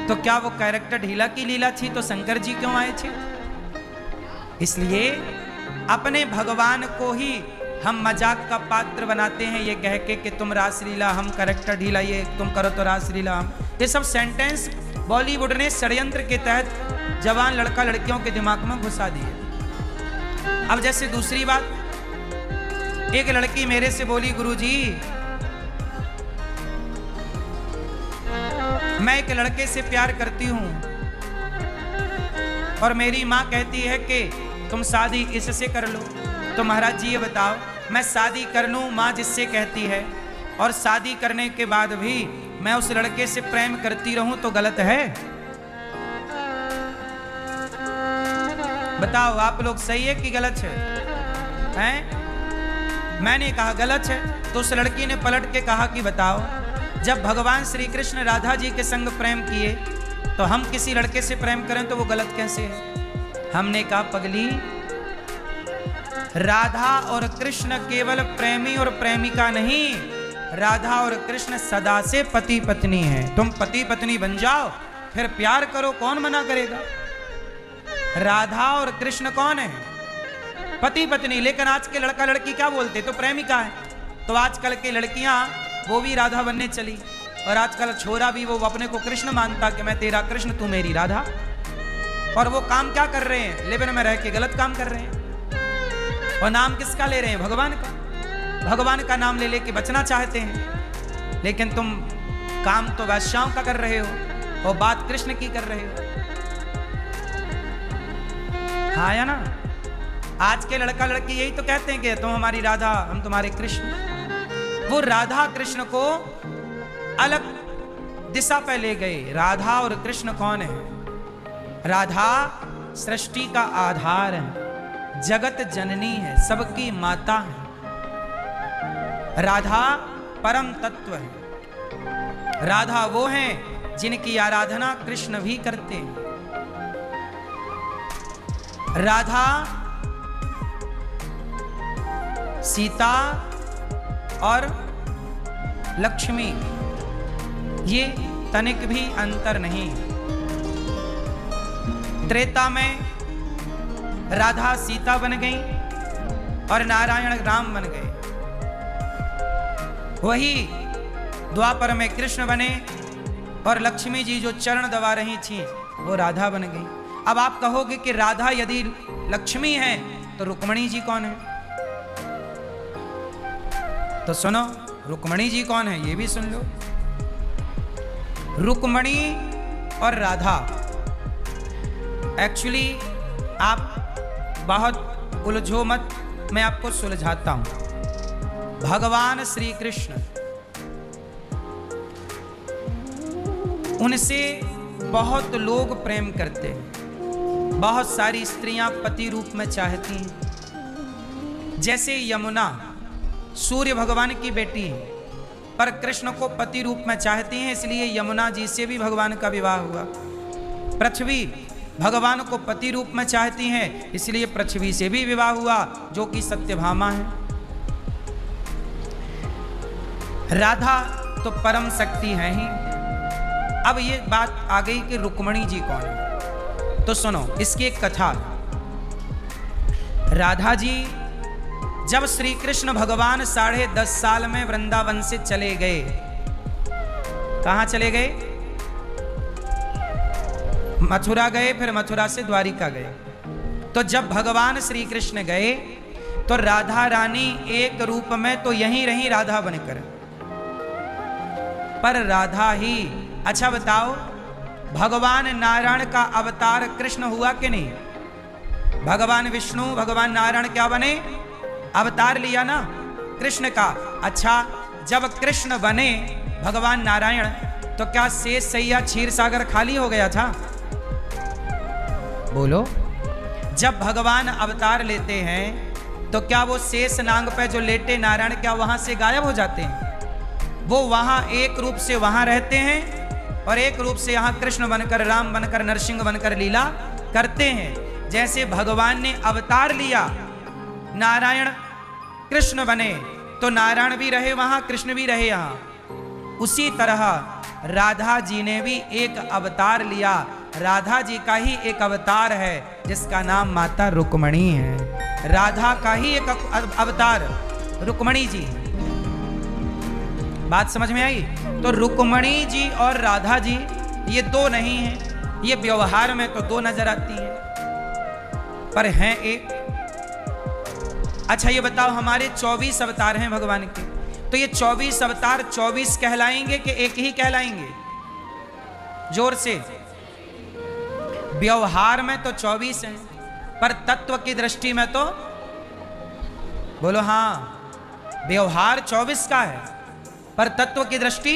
तो क्या वो कैरेक्टर ढीला की लीला थी तो शंकर जी क्यों आए थे? इसलिए अपने भगवान को ही हम मजाक का पात्र बनाते हैं ये कह के कि तुम रासलीला, हम कैरेक्टर ढीला, ये तुम करो तो रासलीला हम। ये सब सेंटेंस बॉलीवुड ने षड्यंत्र के तहत जवान लड़का लड़कियों के दिमाग में घुसा दिए। अब जैसे दूसरी बात, एक लड़की मेरे से बोली, गुरुजी मैं एक लड़के से प्यार करती हूं और मेरी माँ कहती है कि तुम शादी इससे कर लो। तो महाराज जी ये बताओ, मैं शादी कर लूं माँ जिससे कहती है और शादी करने के बाद भी मैं उस लड़के से प्रेम करती रहूं तो गलत है? बताओ आप लोग, सही है कि गलत है? हैं? मैंने कहा गलत है। तो उस लड़की ने पलट के कहा कि बताओ, जब भगवान श्री कृष्ण राधा जी के संग प्रेम किए तो हम किसी लड़के से प्रेम करें तो वो गलत कैसे है? हमने कहा पगली, राधा और कृष्ण केवल प्रेमी और प्रेमिका नहीं, राधा और कृष्ण सदा से पति पत्नी हैं। तुम पति पत्नी बन जाओ फिर प्यार करो, कौन मना करेगा? राधा और कृष्ण कौन है? पति पत्नी। लेकिन आज के लड़का लड़की क्या बोलते? तो प्रेमिका है। तो आजकल की लड़कियां वो भी राधा बनने चली, और आजकल छोरा भी वो अपने को कृष्ण मानता कि मैं तेरा कृष्ण तू मेरी राधा। और वो काम क्या कर रहे हैं? लिव इन में रह के गलत काम कर रहे हैं। और नाम किसका ले रहे हैं? भगवान का। भगवान का नाम ले लेके बचना चाहते हैं, लेकिन तुम काम तो वैश्याओं का कर रहे हो और बात कृष्ण की कर रहे हो। हाँ या ना? आज के लड़का लड़की यही तो कहते हैं कि तुम हमारी राधा, हम तुम्हारे कृष्ण। वो राधा कृष्ण को अलग दिशा पे ले गए। राधा और कृष्ण कौन है? राधा सृष्टि का आधार है, जगत जननी है, सबकी माता है। राधा परम तत्व है। राधा वो हैं जिनकी आराधना कृष्ण भी करते हैं। राधा सीता और लक्ष्मी, ये तनिक भी अंतर नहीं। त्रेता में राधा सीता बन गई और नारायण राम बन गए। वही द्वापर में कृष्ण बने और लक्ष्मी जी जो चरण दबा रही थी वो राधा बन गई। अब आप कहोगे कि राधा यदि लक्ष्मी है तो रुक्मणी जी कौन है? तो सुनो, रुक्मणी जी कौन है ये भी सुन लो। रुक्मणी और राधा एक्चुअली आप बहुत उलझो मत, मैं आपको सुलझाता हूं। भगवान श्री कृष्ण, उनसे बहुत लोग प्रेम करते हैं, बहुत सारी स्त्रियां पति रूप में चाहती हैं। जैसे यमुना सूर्य भगवान की बेटी है, पर कृष्ण को पति रूप में चाहती हैं, इसलिए यमुना जी से भी भगवान का विवाह हुआ। पृथ्वी भगवान को पति रूप में चाहती हैं, इसलिए पृथ्वी से भी विवाह हुआ, जो कि सत्यभामा है। राधा तो परम शक्ति है ही। अब ये बात आ गई कि रुक्मणी जी कौन है, तो सुनो इसकी एक कथा। राधा जी जब श्री कृष्ण भगवान 10.5 साल में वृंदावन से चले गए, कहां चले गए? मथुरा गए, फिर मथुरा से द्वारिका गए। तो जब भगवान श्री कृष्ण गए तो राधा रानी एक रूप में तो यहीं रही राधा बनकर, पर राधा ही। अच्छा बताओ, भगवान नारायण का अवतार कृष्ण हुआ कि नहीं? भगवान विष्णु भगवान नारायण क्या बने? अवतार लिया ना कृष्ण का। अच्छा, जब कृष्ण बने भगवान नारायण तो क्या शेष सैया क्षीर सागर खाली हो गया था? बोलो। जब भगवान अवतार लेते हैं तो क्या वो शेष नांग पे जो लेटे नारायण क्या वहां से गायब हो जाते हैं? वो वहां एक रूप से वहां रहते हैं और एक रूप से यहां कृष्ण बनकर, राम बनकर, नरसिंह बनकर लीला करते हैं। जैसे भगवान ने अवतार लिया, नारायण कृष्ण बने, तो नारायण भी रहे वहां, कृष्ण भी रहे यहां। उसी तरह राधा जी ने भी एक अवतार लिया। राधा जी का ही एक अवतार है जिसका नाम माता रुक्मणी है। राधा का ही एक अवतार रुक्मणी जी। बात समझ में आई? तो रुक्मणी जी और राधा जी ये दो नहीं हैं, ये व्यवहार में तो दो नजर आती हैं, पर हैं एक। अच्छा ये बताओ, हमारे 24 अवतार हैं भगवान के, तो ये 24 अवतार 24 कहलाएंगे कि एक ही कहलाएंगे? जोर से। व्यवहार में तो 24 हैं, पर तत्व की दृष्टि में तो बोलो हाँ, व्यवहार 24 का है पर तत्व की दृष्टि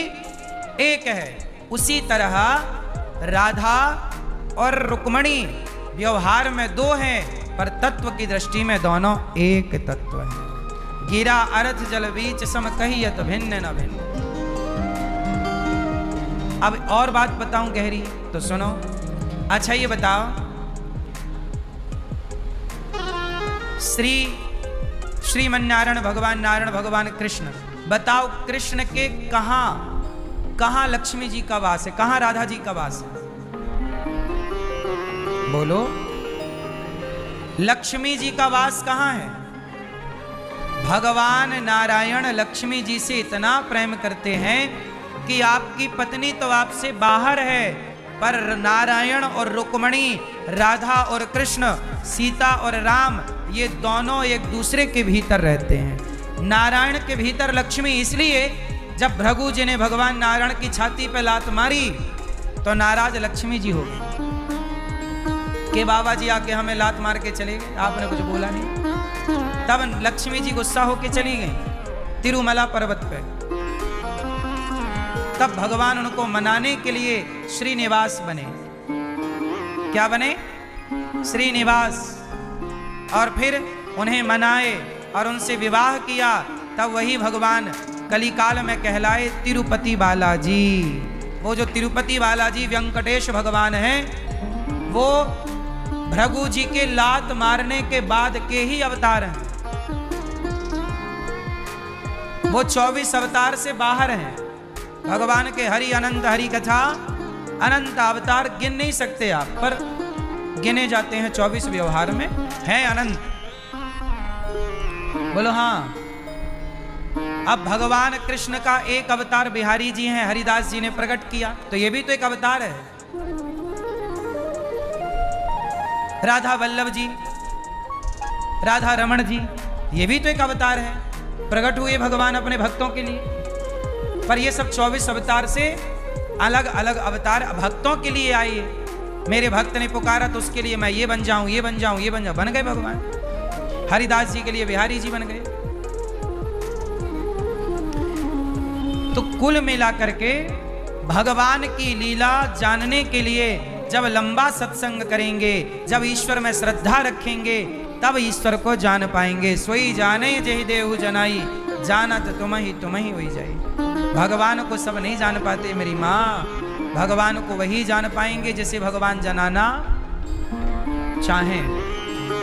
एक है। उसी तरह राधा और रुक्मणी व्यवहार में दो हैं पर तत्व की दृष्टि में दोनों एक तत्व हैं। गिरा अर्थ जल बीच सम कहियत भिन्न न भिन्न। अब और बात बताऊं गहरी, तो सुनो। अच्छा ये बताओ, श्रीमन्नारायण भगवान नारायण भगवान कृष्ण, बताओ कृष्ण के कहां लक्ष्मी जी का वास है, कहां राधा जी का वास है? बोलो। लक्ष्मी जी का वास कहां है? भगवान नारायण लक्ष्मी जी से इतना प्रेम करते हैं कि आपकी पत्नी तो आपसे बाहर है, पर नारायण और रुक्मणी, राधा और कृष्ण, सीता और राम, ये दोनों एक दूसरे के भीतर रहते हैं। नारायण के भीतर लक्ष्मी, इसलिए जब भृगु जी ने भगवान नारायण की छाती पर लात मारी तो नाराज लक्ष्मी जी हो गई कि बाबा जी आके हमें लात मार के चले गए, आपने कुछ बोला नहीं। तब लक्ष्मी जी गुस्सा होके चली गई तिरुमला पर्वत पे। तब भगवान उनको मनाने के लिए श्रीनिवास बने। क्या बने? श्रीनिवास। और फिर उन्हें मनाए और उनसे विवाह किया, तब वही भगवान कलिकाल में कहलाए तिरुपति बालाजी। वो जो तिरुपति बालाजी वेंकटेश भगवान हैं, वो भृगु जी के लात मारने के बाद के ही अवतार हैं। वो 24 अवतार से बाहर हैं। भगवान के हरि अनंत हरि कथा, अनंत अवतार गिन नहीं सकते आप, पर गिने जाते हैं 24 व्यवहार में, हैं अनंत। बोलो हाँ। अब भगवान कृष्ण का एक अवतार बिहारी जी हैं, हरिदास जी ने प्रकट किया, तो ये भी तो एक अवतार है। राधा वल्लभ जी, राधा रमण जी, ये भी तो एक अवतार है, प्रकट हुए भगवान अपने भक्तों के लिए। पर ये सब 24 अवतार से अलग अलग अवतार भक्तों के लिए आए। मेरे भक्त ने पुकारा तो उसके लिए मैं ये बन जाऊं, ये बन जाऊं, ये बन जाऊं, बन गए भगवान। हरिदास जी के लिए बिहारी जी बन गए। तो कुल मिला करके भगवान की लीला जानने के लिए जब लंबा सत्संग करेंगे, जब ईश्वर में श्रद्धा रखेंगे, तब ईश्वर को जान पाएंगे। सोई जाने जहि देहु जनाई, जानत तुम ही होई जाई। भगवान को सब नहीं जान पाते मेरी माँ, भगवान को वही जान पाएंगे जिसे भगवान जनाना चाहें।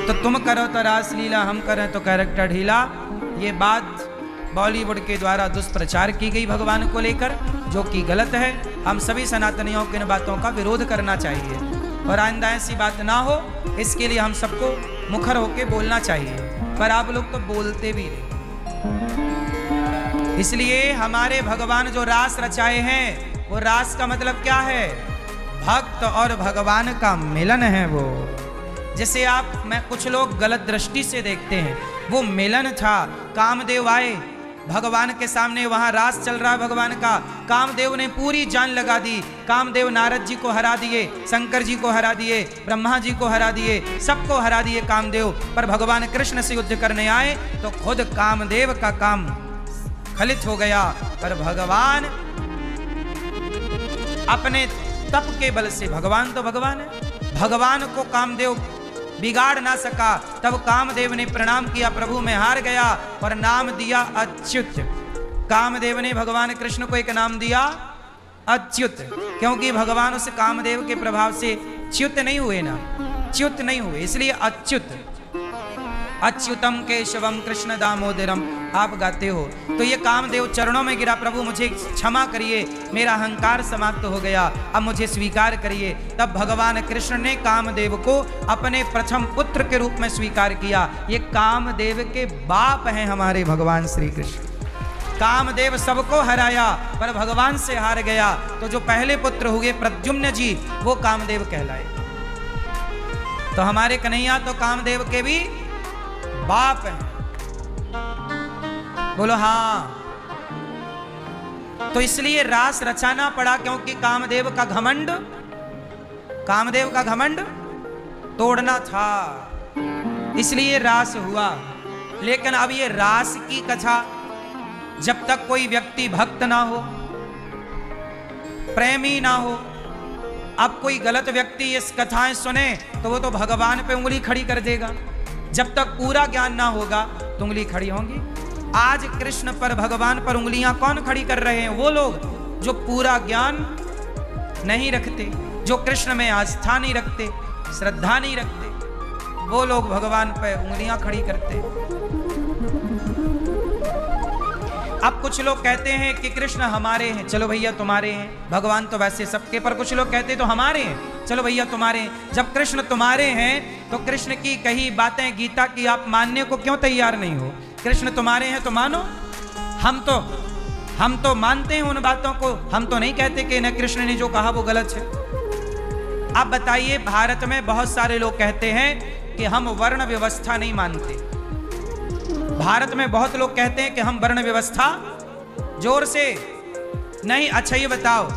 तो तुम करो तो रास लीला, हम करें तो कैरेक्टर ढीला। ये बात बॉलीवुड के द्वारा दुष्प्रचार की गई भगवान को लेकर, जो कि गलत है। हम सभी सनातनियों की इन बातों का विरोध करना चाहिए और आइंदा ऐसी बात ना हो, इसके लिए हम सबको मुखर होकर बोलना चाहिए। पर आप लोग तो बोलते भी नहीं। इसलिए हमारे भगवान जो रास रचाए हैं, वो रास का मतलब क्या है? भक्त और भगवान का मिलन है। वो जैसे आप मैं कुछ लोग गलत दृष्टि से देखते हैं, वो मिलन था। कामदेव आए भगवान के सामने, वहां रास चल रहा है भगवान का। कामदेव ने पूरी जान लगा दी। कामदेव नारद जी को हरा दिए, शंकर जी को हरा दिए, ब्रह्मा जी को हरा दिए, सबको हरा दिए कामदेव। पर भगवान कृष्ण से युद्ध करने आए तो खुद कामदेव का काम खलित हो गया। पर भगवान अपने तप के बल से, भगवान तो भगवान है, भगवान को कामदेव बिगाड़ ना सका। तब कामदेव ने प्रणाम किया, प्रभु मैं हार गया, और नाम दिया अच्युत। कामदेव ने भगवान कृष्ण को एक नाम दिया अच्युत, क्योंकि भगवान उस कामदेव के प्रभाव से च्युत नहीं हुए ना, च्युत नहीं हुए, इसलिए अच्युत। अच्युतम केशवम कृष्ण दामोदरम आप गाते हो। तो ये कामदेव चरणों में गिरा, प्रभु मुझे क्षमा करिए, मेरा अहंकार समाप्त हो गया, अब मुझे स्वीकार करिए। तब भगवान कृष्ण ने कामदेव को अपने प्रथम पुत्र के रूप में स्वीकार किया। ये कामदेव के बाप हैं हमारे भगवान श्री कृष्ण। कामदेव सबको हराया पर भगवान से हार गया। तो जो पहले पुत्र हुए प्रद्युम्न जी, वो कामदेव कहलाए। तो हमारे कन्हैया तो कामदेव के भी बाप है। बोलो हाँ। तो इसलिए रास रचाना पड़ा, क्योंकि कामदेव का घमंड तोड़ना था, इसलिए रास हुआ। लेकिन अब ये रास की कथा, जब तक कोई व्यक्ति भक्त ना हो, प्रेमी ना हो, अब कोई गलत व्यक्ति ये कथाएं सुने तो वो तो भगवान पे उंगली खड़ी कर देगा। जब तक पूरा ज्ञान ना होगा तो उंगली खड़ी होंगी। आज कृष्ण पर, भगवान पर उंगलियां कौन खड़ी कर रहे हैं? वो लोग जो पूरा ज्ञान नहीं रखते, जो कृष्ण में आस्था नहीं रखते, श्रद्धा नहीं रखते, वो लोग भगवान पर उंगलियां खड़ी करते। अब कुछ लोग कहते हैं कि कृष्ण हमारे हैं, चलो भैया तुम्हारे हैं। भगवान तो वैसे सबके, पर कुछ लोग कहते तो हमारे हैं, चलो भैया तुम्हारे हैं। जब कृष्ण तुम्हारे हैं तो कृष्ण की कही बातें गीता की आप मानने को क्यों तैयार नहीं हो? कृष्ण तुम्हारे हैं तो मानो। हम तो मानते हैं उन बातों को, हम तो नहीं कहते कि न कृष्ण ने जो कहा वो गलत है। आप बताइए, भारत में बहुत सारे लोग कहते हैं कि हम वर्ण व्यवस्था नहीं मानते। भारत में बहुत लोग कहते हैं कि हम वर्ण व्यवस्था, जोर से नहीं। अच्छा ये बताओ,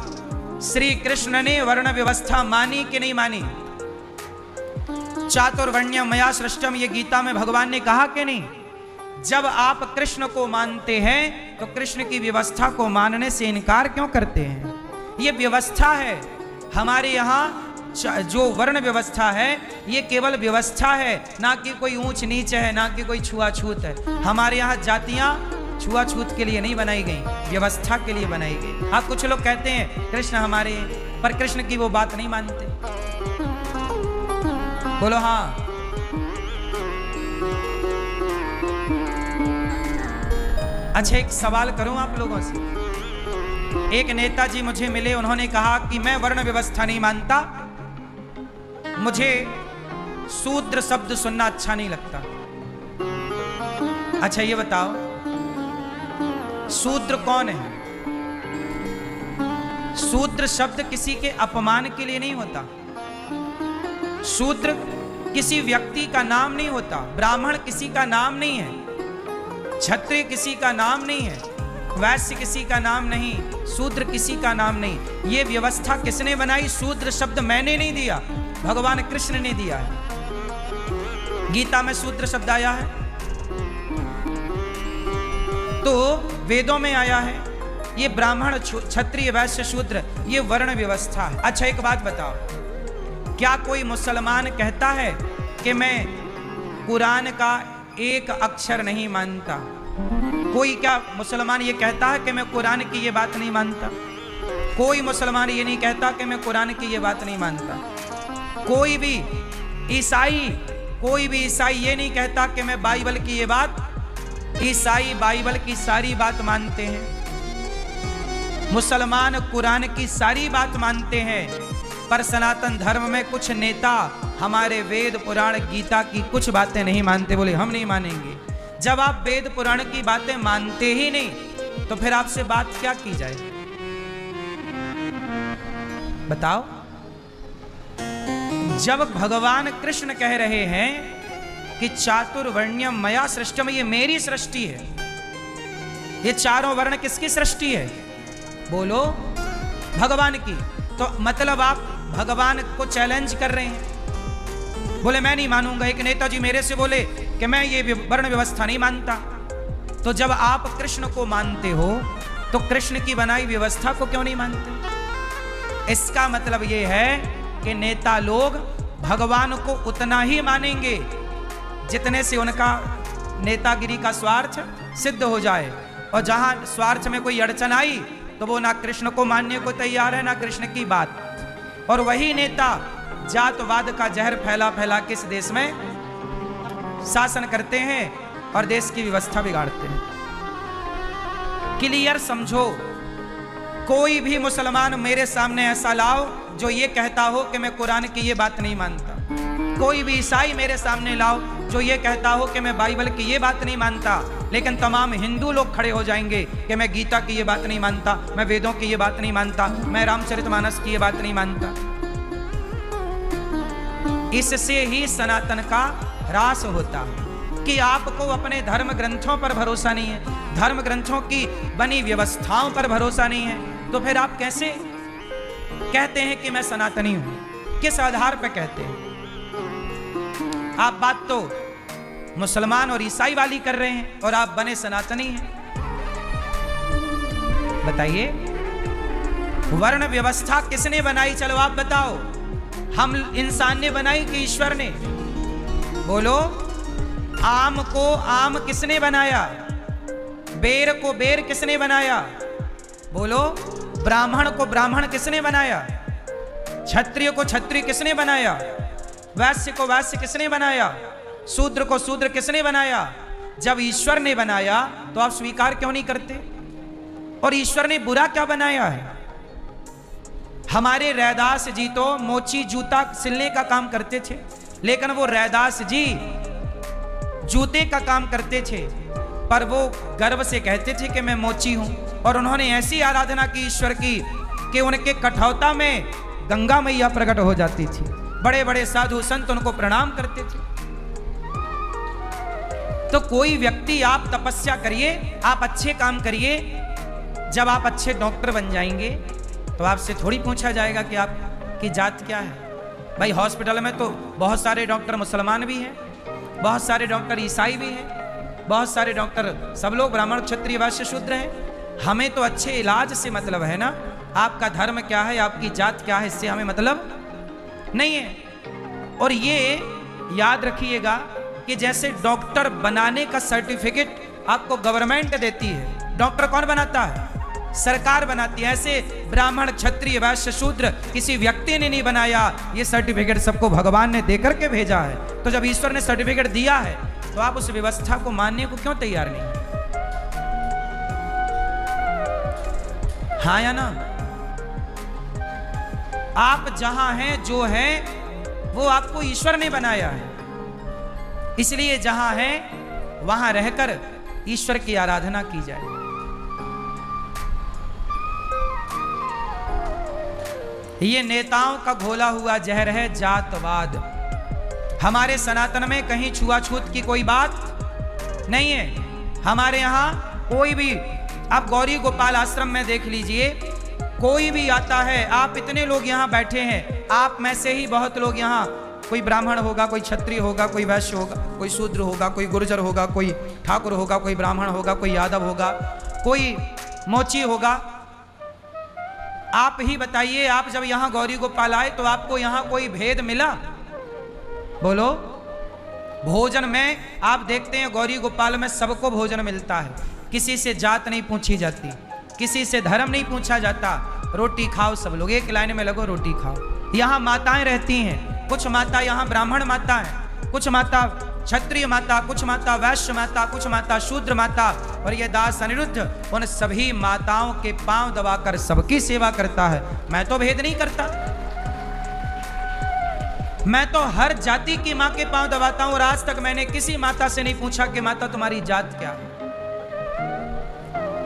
श्री कृष्ण ने वर्ण व्यवस्था मानी कि नहीं मानी? चातुर्वर्ण्यम मया सृष्टम, ये गीता में भगवान ने कहा कि नहीं? जब आप कृष्ण को मानते हैं तो कृष्ण की व्यवस्था को मानने से इनकार क्यों करते हैं? ये व्यवस्था है हमारे यहाँ। जो वर्ण व्यवस्था है ये केवल व्यवस्था है, ना कि कोई ऊंच नीच है, ना कि कोई छुआछूत है। हमारे यहाँ जातियां छुआछूत के लिए नहीं बनाई गई, व्यवस्था के लिए बनाई गई। हाँ, कुछ लोग कहते हैं कृष्ण हमारे, पर कृष्ण की वो बात नहीं मानते। बोलो हाँ। अच्छा, एक सवाल करूं आप लोगों से। एक नेताजी मुझे मिले, उन्होंने कहा कि मैं वर्ण व्यवस्था नहीं मानता, मुझे शूद्र शब्द सुनना अच्छा नहीं लगता। अच्छा ये बताओ, शूद्र कौन है? शूद्र शब्द किसी के अपमान के लिए नहीं होता। शूद्र किसी व्यक्ति का नाम नहीं होता। ब्राह्मण किसी का नाम नहीं है, क्षत्रिय किसी का नाम नहीं है, वैश्य किसी का नाम नहीं, शूद्र किसी का नाम नहीं। ये व्यवस्था किसने बनाई? शूद्र शब्द मैंने नहीं दिया, भगवान कृष्ण ने दिया है। गीता में शूद्र शब्द आया है, तो वेदों में आया है। ये ब्राह्मण, क्षत्रिय, वैश्य, शूद्र, ये वर्ण व्यवस्था है। अच्छा एक बात बताओ, क्या कोई मुसलमान कहता है कि मैं कुरान का एक अक्षर नहीं मानता? कोई क्या मुसलमान ये कहता है कि मैं कुरान की ये बात नहीं मानता? कोई मुसलमान ये नहीं कहता कि मैं कुरान की ये बात नहीं मानता। कोई भी ईसाई ये नहीं कहता कि मैं बाइबल की ये बात, ईसाई बाइबल की सारी बात मानते हैं, मुसलमान कुरान की सारी बात मानते हैं। पर सनातन धर्म में कुछ नेता हमारे वेद पुराण गीता की कुछ बातें नहीं मानते, बोले हम नहीं मानेंगे। जब आप वेद पुराण की बातें मानते ही नहीं तो फिर आपसे बात क्या की जाए? बताओ। जब भगवान कृष्ण कह रहे हैं कि चातुर्वर्ण्यम मया सृष्टम, ये मेरी सृष्टि है, ये चारों वर्ण किसकी सृष्टि है? बोलो, भगवान की। तो मतलब आप भगवान को चैलेंज कर रहे हैं। बोले मैं नहीं मानूंगा। एक नेताजी मेरे से बोले कि मैं ये वर्ण व्यवस्था नहीं मानता। तो जब आप कृष्ण को मानते हो तो कृष्ण की बनाई व्यवस्था को क्यों नहीं मानते? इसका मतलब ये है कि नेता लोग भगवान को उतना ही मानेंगे जितने से उनका नेतागिरी का स्वार्थ सिद्ध हो जाए। और जहां स्वार्थ में कोई अड़चन आई तो वो ना कृष्ण को मानने को तैयार है, ना कृष्ण की बात। और वही नेता जातवाद का जहर फैला फैला के इस देश में शासन करते हैं और देश की व्यवस्था बिगाड़ते हैं। क्लियर समझो, कोई भी मुसलमान मेरे सामने ऐसा लाओ जो ये कहता हो कि मैं कुरान की ये बात नहीं मानता। कोई भी ईसाई मेरे सामने लाओ जो ये कहता हो कि मैं बाइबल की ये बात नहीं मानता। लेकिन तमाम हिंदू लोग खड़े हो जाएंगे कि मैं गीता की ये बात नहीं मानता, मैं वेदों की ये बात नहीं मानता, मैं रामचरितमानस की ये बात नहीं मानता। इससे ही सनातन का ह्रास होता है कि आपको अपने धर्म ग्रंथों पर भरोसा नहीं है, धर्म ग्रंथों की बनी व्यवस्थाओं पर भरोसा नहीं है, तो फिर आप कैसे कहते हैं कि मैं सनातनी हूं? किस आधार पर कहते हैं? आप बात तो मुसलमान और ईसाई वाली कर रहे हैं और आप बने सनातनी हैं। बताइए, वर्ण व्यवस्था किसने बनाई? चलो आप बताओ। हम इंसान ने बनाई कि ईश्वर ने? बोलो। आम को आम किसने बनाया? बेर को बेर किसने बनाया? बोलो। ब्राह्मण को ब्राह्मण किसने बनाया? क्षत्रिय को क्षत्रिय किसने बनाया? वैश्य को वैश्य किसने बनाया? शूद्र को शूद्र किसने बनाया? जब ईश्वर ने बनाया तो आप स्वीकार क्यों नहीं करते? और ईश्वर ने बुरा क्या बनाया है? हमारे रैदास जी तो मोची जूता सिलने का काम करते थे, लेकिन वो रैदास जी जूते का काम करते थे, पर वो गर्व से कहते थे कि मैं मोची हूं। और उन्होंने ऐसी आराधना की ईश्वर की कि उनके कठौता में गंगा मैया प्रकट हो जाती थी। बड़े बड़े साधु संत उनको प्रणाम करते थे। तो कोई व्यक्ति, आप तपस्या करिए, आप अच्छे काम करिए, जब आप अच्छे डॉक्टर बन जाएंगे तो आपसे थोड़ी पूछा जाएगा कि आपकी जात क्या है। भाई हॉस्पिटल में तो बहुत सारे डॉक्टर मुसलमान भी हैं, बहुत सारे डॉक्टर ईसाई भी हैं, बहुत सारे डॉक्टर सब लोग ब्राह्मण क्षत्रिय वैश्य शूद्र हैं। हमें तो अच्छे इलाज से मतलब है ना। आपका धर्म क्या है, आपकी जात क्या है, इससे हमें मतलब नहीं है। और ये याद रखिएगा कि जैसे डॉक्टर बनाने का सर्टिफिकेट आपको गवर्नमेंट देती है, डॉक्टर कौन बनाता है? सरकार बनाती है। ऐसे ब्राह्मण क्षत्रिय वैश्य शूद्र किसी व्यक्ति ने नहीं बनाया, ये सर्टिफिकेट सबको भगवान ने देकर के भेजा है। तो जब ईश्वर ने सर्टिफिकेट दिया है तो आप उस व्यवस्था को मानने को क्यों तैयार नहीं? हाँ या ना? आप जहां हैं, जो हैं, वो आपको ईश्वर ने बनाया है। इसलिए जहां है वहां रहकर ईश्वर की आराधना की जाए। ये नेताओं का घोला हुआ जहर है जातवाद। हमारे सनातन में कहीं छुआछूत की कोई बात नहीं है। हमारे यहाँ कोई भी, आप गौरी गोपाल आश्रम में देख लीजिए, कोई भी आता है, आप इतने लोग यहाँ बैठे हैं, आप में से ही बहुत लोग यहाँ, कोई ब्राह्मण होगा, कोई क्षत्रिय होगा, कोई वैश्य होगा, कोई शूद्र होगा, कोई गुर्जर होगा, कोई ठाकुर होगा, कोई ब्राह्मण होगा, कोई यादव होगा, कोई मोची होगा। आप ही बताइए, आप जब यहाँ गौरी गोपाल आए तो आपको यहाँ कोई भेद मिला? बोलो। भोजन में आप देखते हैं गौरी गोपाल में सबको भोजन मिलता है, किसी से जात नहीं पूछी जाती, किसी से धर्म नहीं पूछा जाता। रोटी खाओ, सब लोग एक लाइन में लगो, रोटी खाओ। यहाँ माताएं रहती हैं, कुछ माता यहाँ ब्राह्मण माता है, कुछ माता क्षत्रिय माता, कुछ माता वैश्य माता, कुछ माता शूद्र माता, और ये दास अनिरुद्ध उन सभी माताओं के पांव दबाकर सबकी सेवा करता है। मैं तो भेद नहीं करता, मैं तो हर जाति की मां के पांव दबाता हूं, और आज तक मैंने किसी माता से नहीं पूछा कि माता तुम्हारी जात क्या है।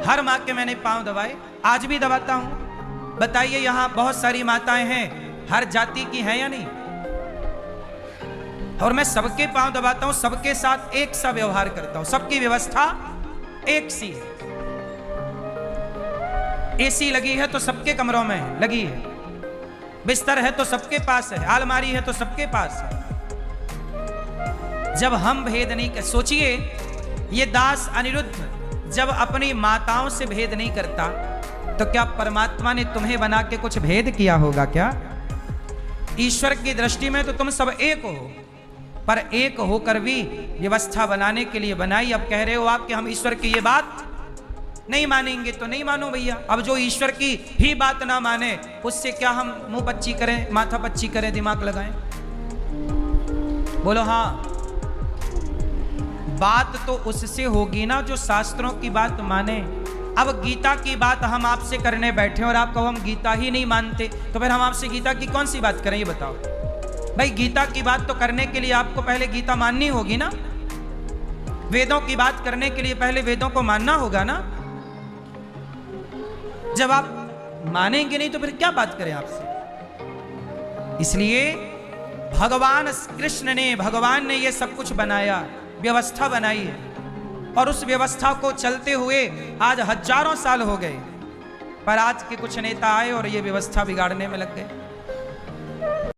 हर मां के मैंने पांव दबाए, आज भी दबाता हूं। बताइए, यहां बहुत सारी माताएं हैं, हर जाति की हैं या नहीं? और मैं सबके पांव दबाता हूं, सबके साथ एक सा व्यवहार करता हूं, सबकी व्यवस्था एक सी है। एसी लगी है तो सबके कमरों में है, लगी है, बिस्तर है तो सबके पास है, अलमारी है तो सबके पास है। जब हम भेद नहीं कर, सोचिए ये दास अनिरुद्ध जब अपनी माताओं से भेद नहीं करता तो क्या परमात्मा ने तुम्हें बना के कुछ भेद किया होगा क्या? ईश्वर की दृष्टि में तो तुम सब एक हो, पर एक होकर भी व्यवस्था बनाने के लिए बनाई। अब कह रहे हो आप कि हम ईश्वर की ये बात नहीं मानेंगे, तो नहीं मानो भैया। अब जो ईश्वर की ही बात ना माने, उससे क्या हम मुंह पच्ची करें, माथा पच्ची करें, दिमाग लगाएं? बोलो हाँ। बात तो उससे होगी ना जो शास्त्रों की बात माने। अब गीता की बात हम आपसे करने बैठे और आप कहो हम गीता ही नहीं मानते, तो फिर हम आपसे गीता की कौन सी बात करें, ये बताओ भाई। गीता की बात तो करने के लिए आपको पहले गीता माननी होगी ना। वेदों की बात करने के लिए पहले वेदों को मानना होगा ना। जब आप मानेंगे नहीं तो फिर क्या बात करें आपसे। इसलिए भगवान कृष्ण ने, भगवान ने ये सब कुछ बनाया, व्यवस्था बनाई है, और उस व्यवस्था को चलते हुए आज हजारों साल हो गए, पर आज के कुछ नेता आए और ये व्यवस्था बिगाड़ने में लग गए।